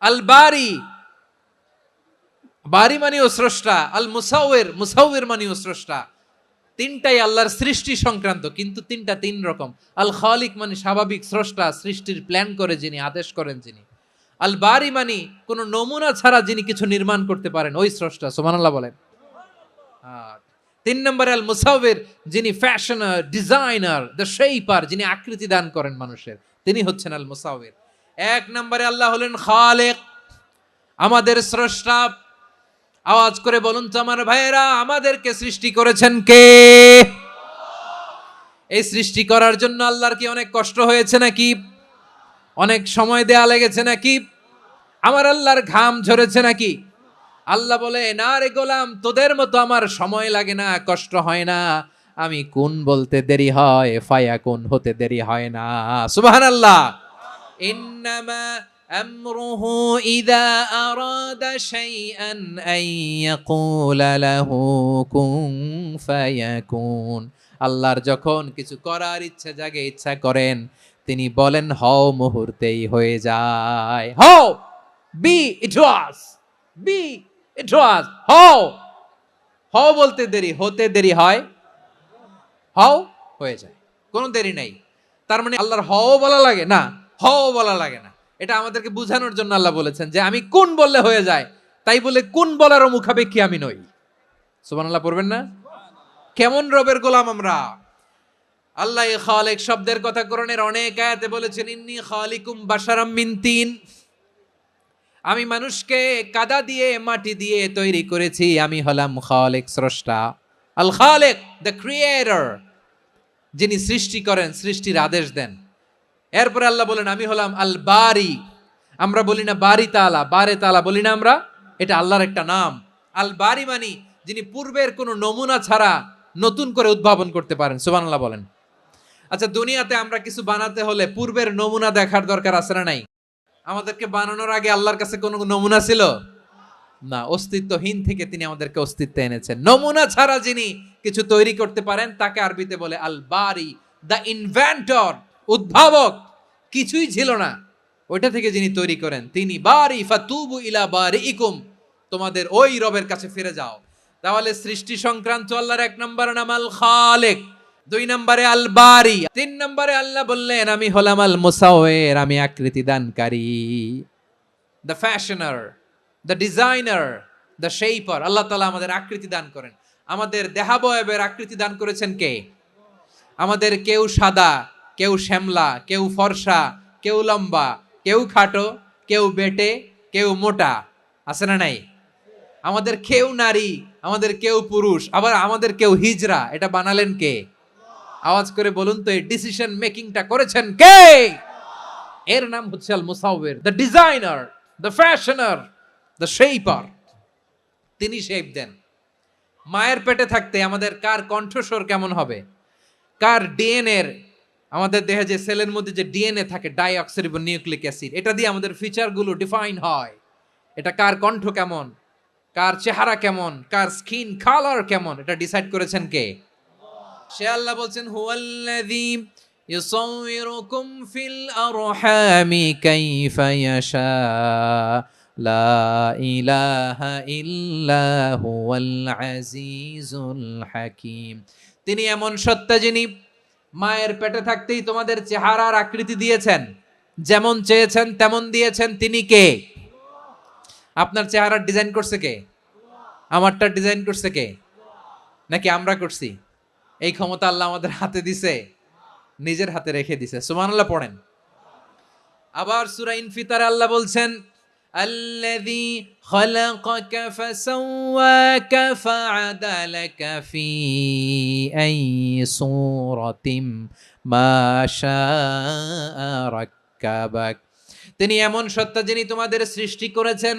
আল বারি, বারি মানেও স্রষ্টা। আল মুসাউবির, মুসাউবির মানেও স্রষ্টা। তিনটাই আল্লাহর সৃষ্টি সংক্রান্ত, কিন্তু তিনটা তিন রকম। আল খালিক মানে স্বাভাবিক স্রষ্টা, সৃষ্টির প্ল্যান করে যিনি, আদেশ করেন যিনি। আল বারি মানে কোন নমুনা ছাড়া যিনি কিছু নির্মাণ করতে পারেন, ওই স্রষ্টা। সুবহানাল্লাহ বলেন। আর 3 নম্বরে আল মুসাউবির, যিনি ফ্যাশনার, ডিজাইনার, দ্য শেপার, যিনি আকৃতি দান করেন মানুষের, তিনি হচ্ছেন আল মুসাউবির। 1 নম্বরে আল্লাহ হলেন খালেক, আমাদের স্রষ্টা। আওয়াজ করে বলুন তো আমার ভাইয়েরা, আমাদেরকে সৃষ্টি করেছেন কে? এই সৃষ্টি করার জন্য আল্লাহর কি অনেক কষ্ট হয়েছে নাকি? অনেক সময় দেয়া লেগেছে নাকি? আমার আল্লাহর ঘাম ঝরেছে নাকি? আল্লাহ বলে, না রে গোলাম, তোদের মতো আমার সময় লাগে না, কষ্ট হয় না। আমি কোন বলতে দেরি হয়, ফায়াকুন হতে দেরি হয় না। সুবহানাল্লাহ। ইন্নামা আমরুহু ইযা আরাদা শাইআন আন ইয়াকুলা লাহু কুন ফায়াকুন। আল্লাহর যখন কিছু করার ইচ্ছা জাগে, ইচ্ছা করেন, তিনি বলেন হও, মুহূর্তেই হয়ে যায়। হও, বি ইট ওয়াজ, বি ইট ওয়াজ। হও, হও বলতে দেরি, হতে দেরি হয়, হও হয়ে যায়, কোনো দেরি নাই। তার মানে আল্লাহর হও বলা লাগে না, হও বলা লাগে না। এটা আমাদেরকে বুঝানোর জন্য আল্লাহ বলেছেন যে আমি কোন বললে হয়ে যায়, তাই বলে কোন বলারও মুখাপেক্ষী আমি নই। সুবহানাল্লাহ পড়বেন না? কেমন রবের গোলাম আমরা। আল্লাহ খালিক শব্দের কথা কোরআনের অনেক আয়াতে বলেছেন, ইন্নী খালিকুম বাশারাম মিন তিন, আমি মানুষকে কাদা দিয়ে মাটি দিয়ে তৈরি করেছি, আমি হলাম খালিক, স্রষ্টা। আল খালিক, দ্য ক্রিয়েটর, যিনি সৃষ্টি করেন, সৃষ্টির আদেশ দেন। এরপরে আল্লাহ বলেন আমি হলাম আল বারি। আমরা বলি না বারি তালা, বারে তালা বলি না আমরা, এটা আল্লাহর একটা নাম। আল বারি মানি যিনি পূর্বের কোনো নমুনা ছাড়া নতুন করে উদ্ভাবন করতে পারেন। সুবহানাল্লাহ বলেন। আচ্ছা, দুনিয়াতে আমরা কিছু বানাতে হলে পূর্বের নমুনা দেখার দরকার আছে না নাই? আমাদেরকে বানানোর আগে আল্লাহর কাছে কোনো নমুনা ছিল না? অস্তিত্বহীন থেকে তিনি আমাদেরকে অস্তিত্বে এনেছেন। নমুনা ছাড়া যিনি কিছু তৈরি করতে পারেন তাকে আরবিতে বলে আল বারি, দ্য ইনভেন্টর, উদ্ভাবক। কিছুই ছিল না, ওইটা থেকে যিনি তৈরি করেন তিনি বারি। ফাতুবু ইলা বারিইকুম, তোমাদের ওই রবের কাছে ফিরে যাও। তাহলে সৃষ্টি সংক্রান্ত আল্লাহর এক নম্বর নাম আল খালেক, 2 নম্বরে আল বারি, 3 নম্বরে আল্লাহ বললেন আমি হলাম আল মুসাওয়ির, আমি আকৃতি দানকারী, the fashioner, the designer, the shaper. আল্লাহ তাআলা আমাদের আকৃতি দান করেন। আমাদের দেহাবয়বের আকৃতি দান করেছেন কে? আমাদের কেউ সাদা, কেউ শ্যামলা, কেউ ফর্সা, কেউ লম্বা, কেউ খাটো, কেউ বেটে, কেউ মোটা, আছে না নাই? আমাদের কেউ নারী, আমাদের কেউ পুরুষ, আবার আমাদের কেউ হিজড়া। এটা বানালেন কে? আওয়াজ করে বলুন তো, এই ডিসিশন মেকিংটা করেছেন কে? এর নাম হচ্ছে আল মুসাওয়ির, the designer, the fashioner, the shaper. তিনি শেপ দেন। মায়ের পেটে থাকতে আমাদের কার কণ্ঠস্বর কেমন হবে, কার ডিএনএ, আমাদের দেহে যে সেলের মধ্যে যে ডিএনএ থাকে, ডাইঅক্সিরিবো নিউক্লিক অ্যাসিড, এটা দিয়ে আমাদের ফিচারগুলো ডিফাইন হয়। এটা কার কণ্ঠ কেমন, কার চেহারা কেমন, কার স্কিন কালার কেমন, এটা ডিসাইড করেছেন কে? সে আল্লাহ বলছেন হুয়াল্লাযী ইউসাউয়িরুকুম ফিল আরহামি কাইফা ইয়াশা লা ইলাহা ইল্লা হুয়াল আজিজুল হাকীম। তিনি এমন সত্তা যিনি মায়ের পেটে থাকতেই তোমাদের চেহারার আকৃতি দিয়েছেন, যেমন চেয়েছেন তেমন দিয়েছেন। তিনি কে? আপনার চেহারার ডিজাইন করছে কে? আমারটা ডিজাইন করছে কে? নাকি আমরা করছি? এই ক্ষমতা আল্লাহ আমাদের হাতে দিছে, নিজের হাতে রেখে দিছে। সুবহানাল্লাহ পড়েন। আবার সূরা ইনফিতারে আল্লাহ বলছেন আল্লাযী খালাকাকা ফাসাওয়াকা ফাআদালাকা ফি আইয়ি সূরাতিম মা শাআ রাক্কাবাক। তিনি এমন সত্তা যিনি তোমাদের সৃষ্টি করেছেন,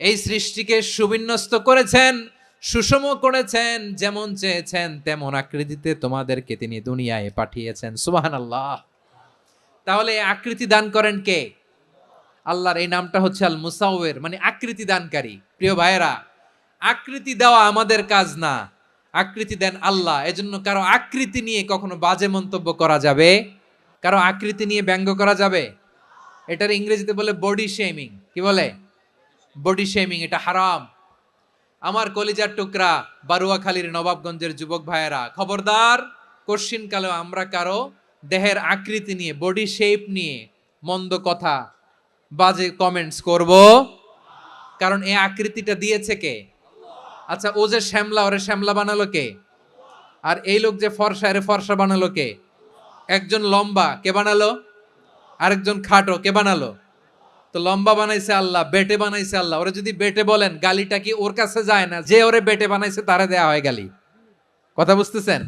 এই সৃষ্টিকে সুবিন্যস্ত করেছেন, সুষম করেছেন, যেমন চেয়েছেন তেমন আকৃতিতে তোমাদেরকে তিনি দুনিয়ায় পাঠিয়েছেন। সুবহানাল্লাহ। তাহলে আকৃতি দান করেন কে? আল্লাহর এই নামটা হচ্ছে আল মুসাওয়ির, মানে আকৃতি দানকারী। প্রিয় ভাইয়েরা, আকৃতি দেওয়া আমাদের কাজ না, আকৃতি দেন আল্লাহ। এজন্য কারো আকৃতি নিয়ে কখনো বাজে মন্তব্য করা যাবে, কারো আকৃতি নিয়ে ব্যঙ্গ করা যাবে। এটার ইংরেজিতে বলে বডি শেমিং। কি বলে? Body shaming. এটা হারাম। আমার কলিজার টুকরা বারুয়াখালীর নবাবগঞ্জের যুবক ভাইয়েরা, খবরদার, কোশ্চিন কালেও আমরা কারো দেহের আকৃতি নিয়ে, বডি শেপ নিয়ে মন্দ কথা, বাজে কমেন্টস করব, কারণ এই আকৃতিটা দিয়েছে কে? আচ্ছা, ও যে শ্যামলা, ওরে শ্যামলা বানালো কে? আর এই লোক যে ফর্সা, এরে ফর্সা বানালো কে? একজন লম্বা, কে বানালো? আরেকজন খাটো, কে বানালো? তো লম্বা বানাইছে আল্লাহ, বেটে বানাইছে আল্লাহ। ওরে যদি বেটে বলেন, গালিটা কি ওর কাছে যায় না? যে ওরে বেটে বানাইছে তারে দেয়া হয় গালি। কথা বুঝতেছেন?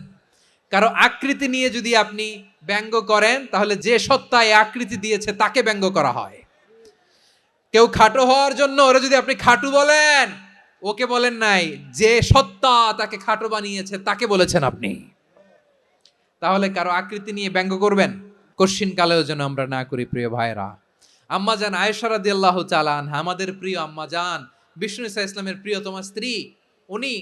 কারো আকৃতি নিয়ে যদি আপনি ব্যঙ্গ করেন, তাহলে যে সত্তা এই আকৃতি দিয়েছে তাকে ব্যঙ্গ করা হয়। কেউ খাটো হওয়ার জন্য ওরে যদি আপনি খাটু বলেন, ওকে বলেন নাই, যে সত্তা তাকে খাটো বানিয়েছে তাকে বলেছেন আপনি। তাহলে কারো আকৃতি নিয়ে ব্যঙ্গ করবেন, কোশ্চিন কালেও যেন আমরা না করি। প্রিয় ভাইরা, আম্মা জান আয়েশা রাদিয়াল্লাহু তাআলা আনহা, আমাদের প্রিয় আম্মা জান, বিষ্ণু ঈসা ইসলামের প্রিয়তমা স্ত্রী। উনি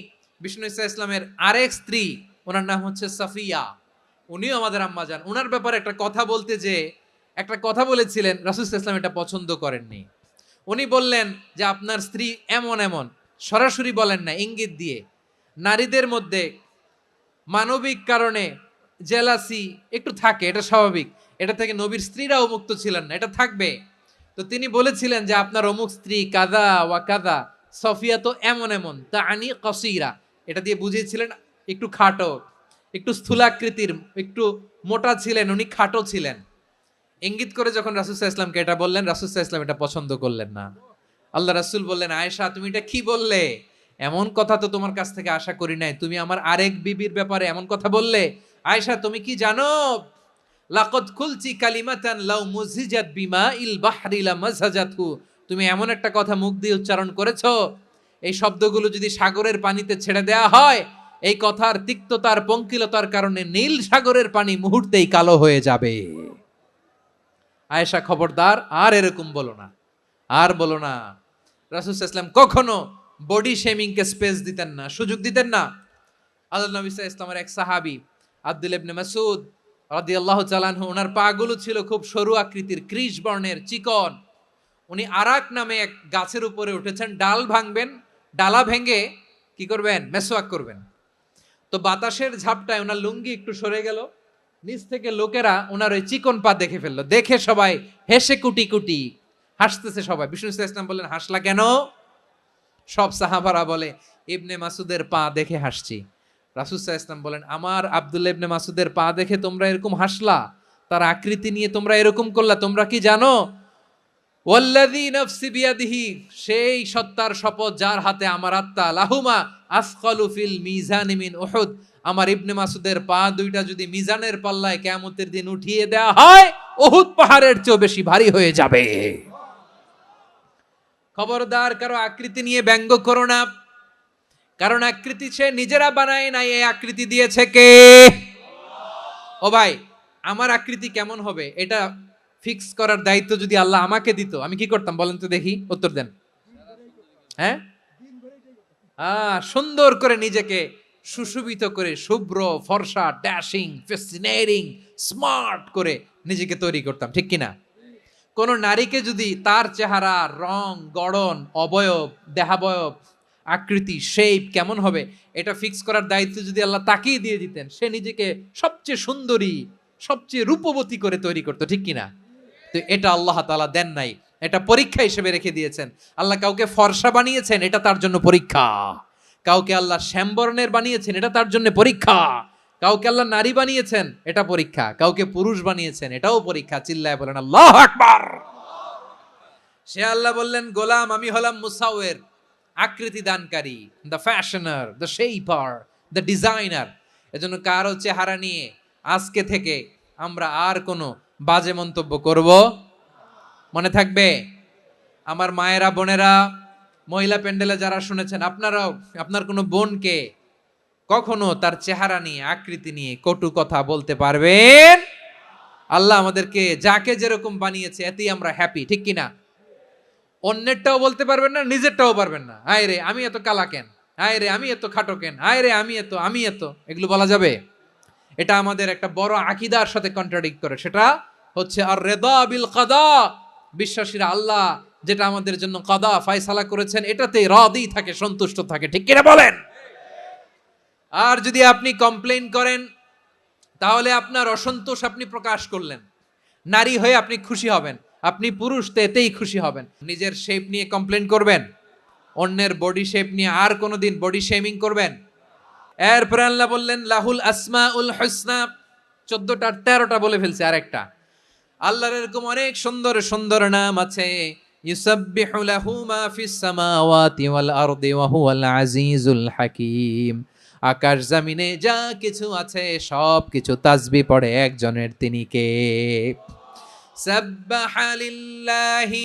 বিষ্ণু ঈসা ইসলামের আরেক স্ত্রী, ওনার নাম হচ্ছে সাফিয়া। উনিও আমাদের আম্মা জান। ওনার ব্যাপারে একটা কথা বলতে যে একটা কথা বলেছিলেন, রাসূল সাল্লাল্লাহু আলাইহি ওয়াসাল্লাম এটা পছন্দ করেননি। উনি বললেন যে আপনার স্ত্রী এমন এমন, সরাসরি বলেন না, ইঙ্গিত দিয়ে। নারীদের মধ্যে মানবিক কারণে জেলাসি একটু থাকে, এটা স্বাভাবিক। এটা থেকে নবীর স্ত্রীরাও মুক্ত ছিলেন না, এটা থাকবে। তো তিনি বলেছিলেন যে আপনার অমুক স্ত্রী কাদা ওয়া কাদা, সফিয়া তো এমন এমন, তা আনি কসিরা, এটা দিয়ে বুঝিয়েছিলেন একটু খাটো, একটু স্থূলাকৃতির, একটু মোটা ছিলেন, উনি খাটো ছিলেন। ইঙ্গিত করে যখন রাসূল সাল্লাল্লাহু আলাইহি ওয়াসাল্লামকে এটা বললেন, রাসূল সাল্লাল্লাহু আলাইহি ওয়াসাল্লাম এটা পছন্দ করলেন না। আল্লাহ রাসূল বললেন, আয়েশা তুমি এটা কি বললে? এমন কথা তো তোমার কাছ থেকে আশা করি নাই। তুমি আমার আরেক বিবির ব্যাপারে এমন কথা বললে। আয়েশা তুমি কি জানো, লাকাদ কুলতি কালিমাতান লাউ মুজিজাত বিমাইল বাহরি লামাযাজাতহু, তুমি এমন একটা কথা মুখ দিয়ে উচ্চারণ করেছো, এই শব্দগুলো যদি সাগরের পানিতে ছেড়ে দেয়া হয়, এই কথার তিক্ততার পঙ্কিলতার কারণে নীল সাগরের পানি মুহূর্তেই কালো হয়ে যাবে। আয়েশা খবরদার, আর এরকম বলো না, আর বলো না। রাসূল সাল্লাল্লাহু আলাইহি ওয়াসাল্লাম কখনো বডি শেমিং কে স্পেস দিতেন না, সুযোগ দিতেন না। আল্লাহ নবী সাল্লাল্লাহু আলাইহি ওয়াসাল্লামের এক সাহাবী আব্দুল্লাহ ইবনে মাসউদ রাদিয়াল্লাহু তাআলা আনহু, ওনার পাগুলো ছিল খুব সরু আকৃতির, কৃষ বর্ণের, চিকন। উনি আরাক নামে এক গাছের উপরে উঠেছেন, ডাল ভাঙবেন, ডালা ভেঙে কি করবেন, মেসওয়াক করবেন। তো বাতাসের ঝাপটায় ওনার লুঙ্গি একটু সরে গেল, নিচ থেকে লোকেরা ওনার ওই চিকন পা দেখে ফেললো, দেখে সবাই হেসে কুটি কুটি হাসতেছে সবাই। বিষ্ণু ইসলাম বললেন, হাসলা কেন? সব সাহাবারা বলে, ইবনে মাসুদের পা দেখে হাসছি। রাসূল সাল্লাল্লাহু আলাইহি ওয়াসাল্লাম বলেন, আমার আব্দুল্লাহ ইবনে মাসুদের পা দেখে তোমরা এরকম হাসলা, তার আকৃতি নিয়ে তোমরা এরকম করলা, তোমরা কি জানো? ওয়াল্লাযী নাফসি বিয়াদিহি, সেই সত্তার শপথ যার হাতে আমার আত্মা, লাহুমা আসকালু ফিল মিজানি মিন উহুদ, আমার ইবনে মাসুদের পা দুইটা যদি মিজানের পাল্লায় কিয়ামতের দিন উঠিয়ে দেওয়া হয়, উহুদ পাহাড়ের চেয়ে বেশি ভারী হয়ে যাবে। খবরদার, কারো আকৃতি নিয়ে ব্যঙ্গ করো না, কারণ আকৃতি সে নিজেরা বানায় নাই, এই আকৃতি দিয়েছে কে? ও ভাই, আমার আকৃতি কেমন হবে এটা ফিক্স করার দায়িত্ব যদি আল্লাহ আমাকে দিত, আমি কি করতাম বলেন তো দেখি, উত্তর দেন। হ্যাঁ, সুন্দর করে নিজেকে সুশোভিত করে, শুভ্র ফর্সা, ড্যাশিং, ফ্যাসিনেটিং, স্মার্ট করে নিজেকে তৈরি করতাম, ঠিক কিনা? কোন নারীকে যদি তার চেহারা, রং, গড়ন, অবয়ব, দেহাবয়ব, আকৃতি, শেপ কেমন হবে এটা ফিক্স করার দায়িত্ব যদি আল্লাহ তাকেই দিয়ে দিতেন, সে নিজেকে সবচেয়ে সুন্দরী, সবচেয়ে রূপবতী করে তৈরি করতো, ঠিক কিনা? তো এটা আল্লাহ তাআলা দেন নাই, এটা পরীক্ষা হিসেবে রেখে দিয়েছেন। আল্লাহ কাউকে ফর্সা বানিয়েছেন, এটা তার জন্য পরীক্ষা। কাউকে আল্লাহ শ্যামবর্ণের বানিয়েছেন, এটা তার জন্য পরীক্ষা। কাউকে আল্লাহ নারী বানিয়েছেন, এটা পরীক্ষা। কাউকে পুরুষ বানিয়েছেন, এটাও পরীক্ষা। চিল্লায় বলেন আল্লাহু আকবার। সে আল্লাহ বললেন, গোলাম আমি হলাম মুসাওয়ির, আকৃতি দানকারী, the fashioner, the shaper, the designer. এজন্য কারো চেহারা নিয়ে আজকে থেকে আমরা আর কোনো বাজে মন্তব্য করব, মনে থাকবে? আমার মায়েরা, বোনেরা, মহিলা প্যান্ডেলে যারা শুনেছেন, আপনারাও আপনার কোনো বোনকে কখনো তার চেহারা নিয়ে, আকৃতি নিয়ে কটু কথা বলতে পারবেন? আল্লাহ আমাদেরকে যাকে যেরকম বানিয়েছে এতেই আমরা হ্যাপি, ঠিক কিনা? অন্যেরটাও বলতে পারবেন না, নিজেরটাও পারবেন না। আয় রে আমি এত কালা কেন, আয় রে আমি এত খাটো কেন, আয় রে আমি এত, এগুলো বলা যাবে? এটা আমাদের একটা বড় আকীদার সাথে কন্ট্রাডিক্ট করে। সেটা হচ্ছে আর রিদা বিল কাদা, বিশ্বাসীরা আল্লাহ যেটা আমাদের জন্য কাদা ফয়সালা করেছেন এটাতেই রাদি থাকে, সন্তুষ্ট থাকে, ঠিক কিনা বলেন? আর যদি আপনি কমপ্লেইন করেন তাহলে আপনার অসন্তোষ আপনি প্রকাশ করলেন। নারী হয়ে আপনি খুশি হবেন, আপনি পুরুষ তো এতেই খুশি হবেন। নিজের শেপ নিয়ে কমপ্লেইন করবেন, অন্যের বডি শেপ নিয়ে আর কোনোদিন বডি শেমিং করবেন? এরপরে আল্লাহ বললেন লাহুল আসমাউল হুসনা, 14টা 13টা বলে ফেলছে, আরেকটা। আল্লাহর এরকম অনেক সুন্দর সুন্দর নাম আছে। ইউসাব্বিহু লাহু মা ফিস সামাওয়াতি ওয়াল আরদি ওয়া হুয়াল আজিজুল হাকীম। আকাশ জমিনে যা কিছু আছে সব কিছু তাসবিহ পড়ে একজনের, তিনি কে? সাব্বাহা লিল্লাহি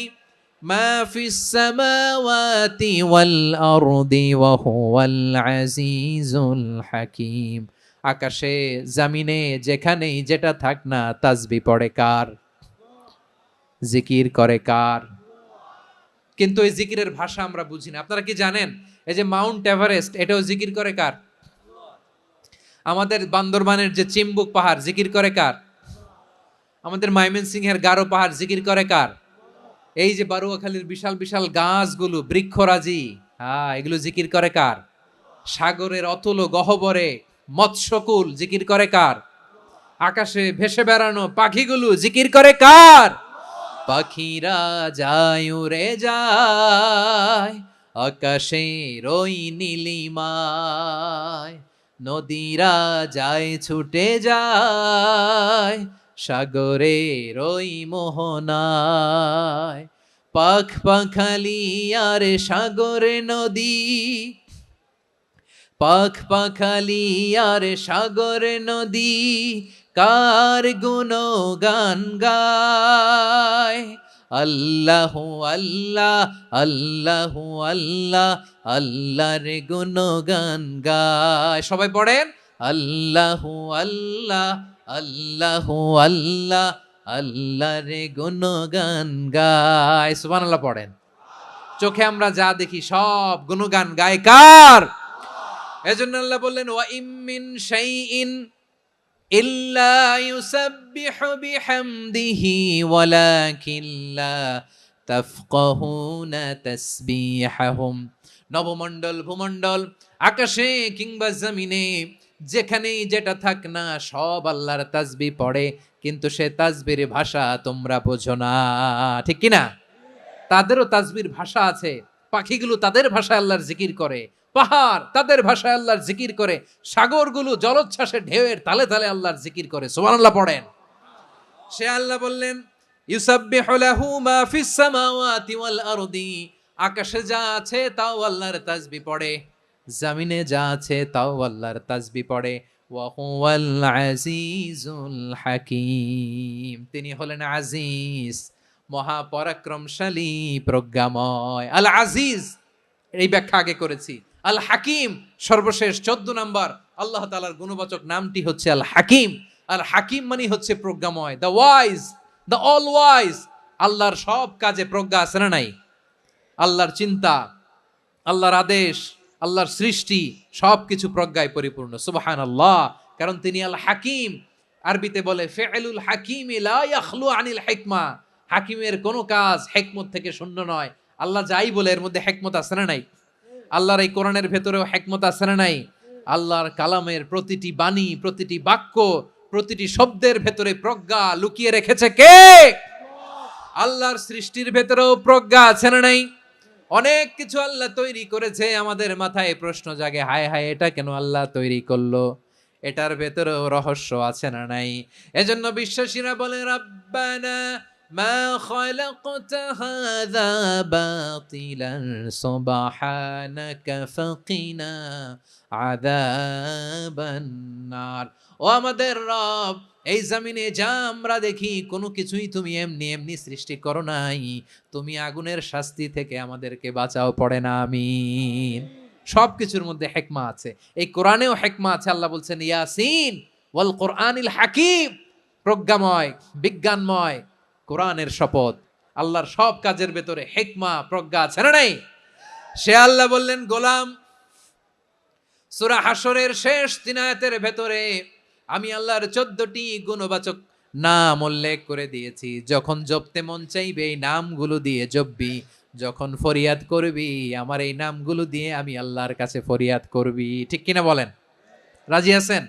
মা ফিস সামাওয়াতি ওয়াল আরদি ওয়া হুয়াল আজিজুল হাকীম। আকাশে জমিনে যেখানেই যেটা থাক না, তাসবিহ পড়ে কার? জিকির করে কার? কিন্তু এই জিকিরের ভাষা আমরা বুঝি না। আপনারা কি জানেন এই যে মাউন্ট এভারেস্ট, এটাও জিকির করে কার? আমাদের বান্দরবানের যে চিম্বুক পাহাড়, জিকির করে কার? আমাদের ময়মনসিংহের গারো পাহাড়, জিকির করে কার? এই যে বারুয়াখালীর বিশাল বিশাল গাছগুলো, বৃক্ষরাজি, এগুলো জিকির করে কার? সাগরের অতল গহ্বরে মৎস্যকুল, জিকির করে কার? আকাশে ভেসে বেড়ানো পাখিগুলো, জিকির করে কার? পাখিরা যায় উড়ে যায় আকাশের ওই নীলিমায়, নদীরা যায় ছুটে যায় সাগরের ওই মোহনায়। পাখ পাখালি আর সাগরে নদী, পাখ পাখালি আর সাগরে নদী, কার গুণগান গায়। আল্লাহ আল্লাহ আল্লাহ আল্লাহ আল্লাহর গুণগান গায়। সবাই পড়েন আল্লাহ আল্লাহ আল্লাহ আল্লাহ আল্লাহর গুণগান গায়। সুবহানাল্লাহ পড়েন। চোখে আমরা যা দেখি সব গুণগান গায় কার? এজন্য আল্লাহ বললেন ওয়া ইম মিন শাইইন ইল্লা ইউসাব্বিহু বিহামদিহি ওয়ালাকিন লা তাফকাহুনা তাসবিহাহুম। নবমণ্ডল ভূমণ্ডল আকাশে কিংবা জমিনে যেখানেই যেটা থাক না সব আল্লাহর তাসবিহ পড়ে, কিন্তু সে তাসবির ভাষা তোমরা বোঝো না, ঠিক কি না? তাদেরও তাসবির ভাষা আছে। পাখিগুলো তাদের ভাষায় আল্লাহর জিকির করে, পাহাড় তাদের ভাষায় আল্লাহর জিকির করে, সাগরগুলো জলোচ্ছ্বাসের ঢেউয়ের তালে তালে আল্লাহর জিকির করে। সুবহানাল্লাহ পড়েন। সে আল্লাহ বললেন ইউসাব্বিহু লাহু মা ফিস সামাওয়াতি ওয়াল আরদি। আকাশে যা আছে তাও আল্লাহর তাসবিহ পড়ে, জমিনে যা আছে তাও আল্লাহর তাসবিহ পড়ে। ওয়া হুয়াল আজিজুল হাকীম। তিনি হলেন আজিজ, মহাপরাক্রমশালী, প্রজ্ঞাময়। আল আজিজ এই ব্যাখ্যা আগে করেছি। আল হাকিম সর্বশেষ 14 নাম্বার আল্লাহ তাআলার গুণবাচক নামটি হচ্ছে আল হাকিম। আল হাকিম মানে হচ্ছে প্রজ্ঞাময়, the wise, the all wise. আল্লাহর সব কাজে প্রজ্ঞা আছে না নাই? আল্লাহর চিন্তা, আল্লাহর আদেশ, আল্লাহর সৃষ্টি সবকিছু প্রজ্ঞায় পরিপূর্ণ। সুবহানাল্লাহ। কারণ তিনি আল হাকিম। আরবিতে বলে ফিআলুল হাকিম লা ইয়াখলু আনিল হিকমা। হাকিমের কোনো কাজ হিকমত থেকে শূন্য নয়। আল্লাহ যাই বলে এর মধ্যে হিকমত আছে না নাই? আল্লাহর এই কোরআনের ভেতরেও হিকমত আছে না নাই? আল্লাহর কালামের প্রতিটি বাণী, প্রতিটি বাক্য, প্রতিটি শব্দের ভেতরে প্রজ্ঞা লুকিয়ে রেখেছে কে? আল্লাহর সৃষ্টির ভেতরেও প্রজ্ঞা আছে না নাই? অনেক কিছু আল্লাহ তৈরি করেছে, আমাদের মাথায় প্রশ্ন জাগে, হায় হায় এটা কেন আল্লাহ তৈরি করলো? এটার ভেতরেও রহস্য আছে না নাই? এজন্য বিশ্বাসীরা বলে রাব্বানা মা খালাকতা হাযা বাতিলান সুবহানাকা ফাকিনা আযাবান নার। ও আমাদের রব, এই জমিনে যা আমরা দেখি কোনো কিছুই তুমি এমনি এমনি সৃষ্টি করো নাই, তুমি আগুনের শাস্তি থেকে আমাদেরকে বাঁচাও, পড়ে না আমিন। সবকিছুর মধ্যে হিকমা আছে, এই কোরআনেও হিকমা আছে। আল্লাহ বলছেন ইয়াসিন ওয়াল কোরআনিল হাকিম, প্রজ্ঞাময়, বিজ্ঞানময় কোরআনের শপথ। আল্লাহর সব কাজের ভেতরে হিকমা, প্রজ্ঞা আছে না নাই? সে আল্লাহ বললেন গোলাম, সূরা হাশরের শেষ 3 আয়াতের ভেতরে আমি আল্লাহর 14টি গুণবাচক নাম উল্লেখ করে দিয়েছি। যখন জপতে মন চাইবে এই নামগুলো দিয়ে জপবি, যখন ফরিয়াদ করবি আমার এই নামগুলো দিয়ে আমি আল্লাহর কাছে ফরিয়াদ করবি। ঠিক কিনা বলেন? রাজি আছেন?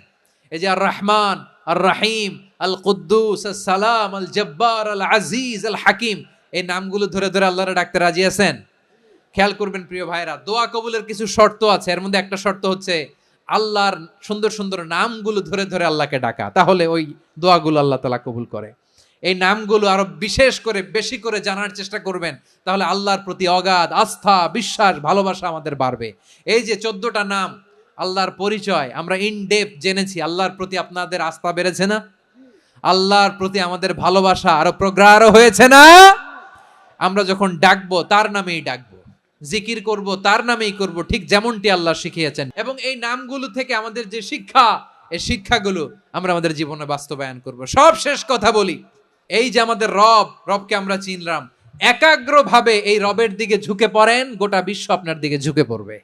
এই যে আর রহমান, আর রাহিম, আল কুদ্দুস, আস সালাম, আল জব্বার, আল আজিজ, আল হাকিম, এই নামগুলো ধরে ধরে আল্লাহরে ডাকতে রাজি আছেন? খেয়াল করবেন প্রিয় ভাইরা, দোয়া কবুলের কিছু শর্ত আছে। এর মধ্যে একটা শর্ত হচ্ছে আল্লাহর সুন্দর সুন্দর নামগুলো ধরে ধরে আল্লাহকে ডাকা, তাহলে ওই দোয়াগুলো আল্লাহ তাআলা কবুল করে। এই নামগুলো আরো বিশেষ করে বেশি করে জানার চেষ্টা করবেন, তাহলে আল্লাহর প্রতি অগাধ আস্থা, বিশ্বাস, ভালোবাসা আমাদের বাড়বে। এই যে 14টা নাম আল্লাহর পরিচয় আমরা ইন ডেপথ জেনেছি, আল্লাহর প্রতি আপনাদের আস্থা বেড়েছে না? আল্লাহর প্রতি আমাদের ভালোবাসা আরো প্রগাঢ় হয়েছে না? আমরা যখন ডাকবো তার নামেই ডাকবো, জিকির করব তার নামেই করব, ঠিক যেমনটি আল্লাহ শিখিয়েছেন। এবং এই নামগুলো থেকে আমাদের যে শিক্ষা, এই শিক্ষাগুলো আমরা আমাদের জীবনে বাস্তবায়ন করব। সব শেষ কথা বলি, এই যে আমাদের রবকে আমরা চিনলাম, একাগ্রভাবে এই রবের দিকে ঝুঁকে পড়েন, গোটা বিশ্ব আপনার দিকে ঝুঁকে পড়বে।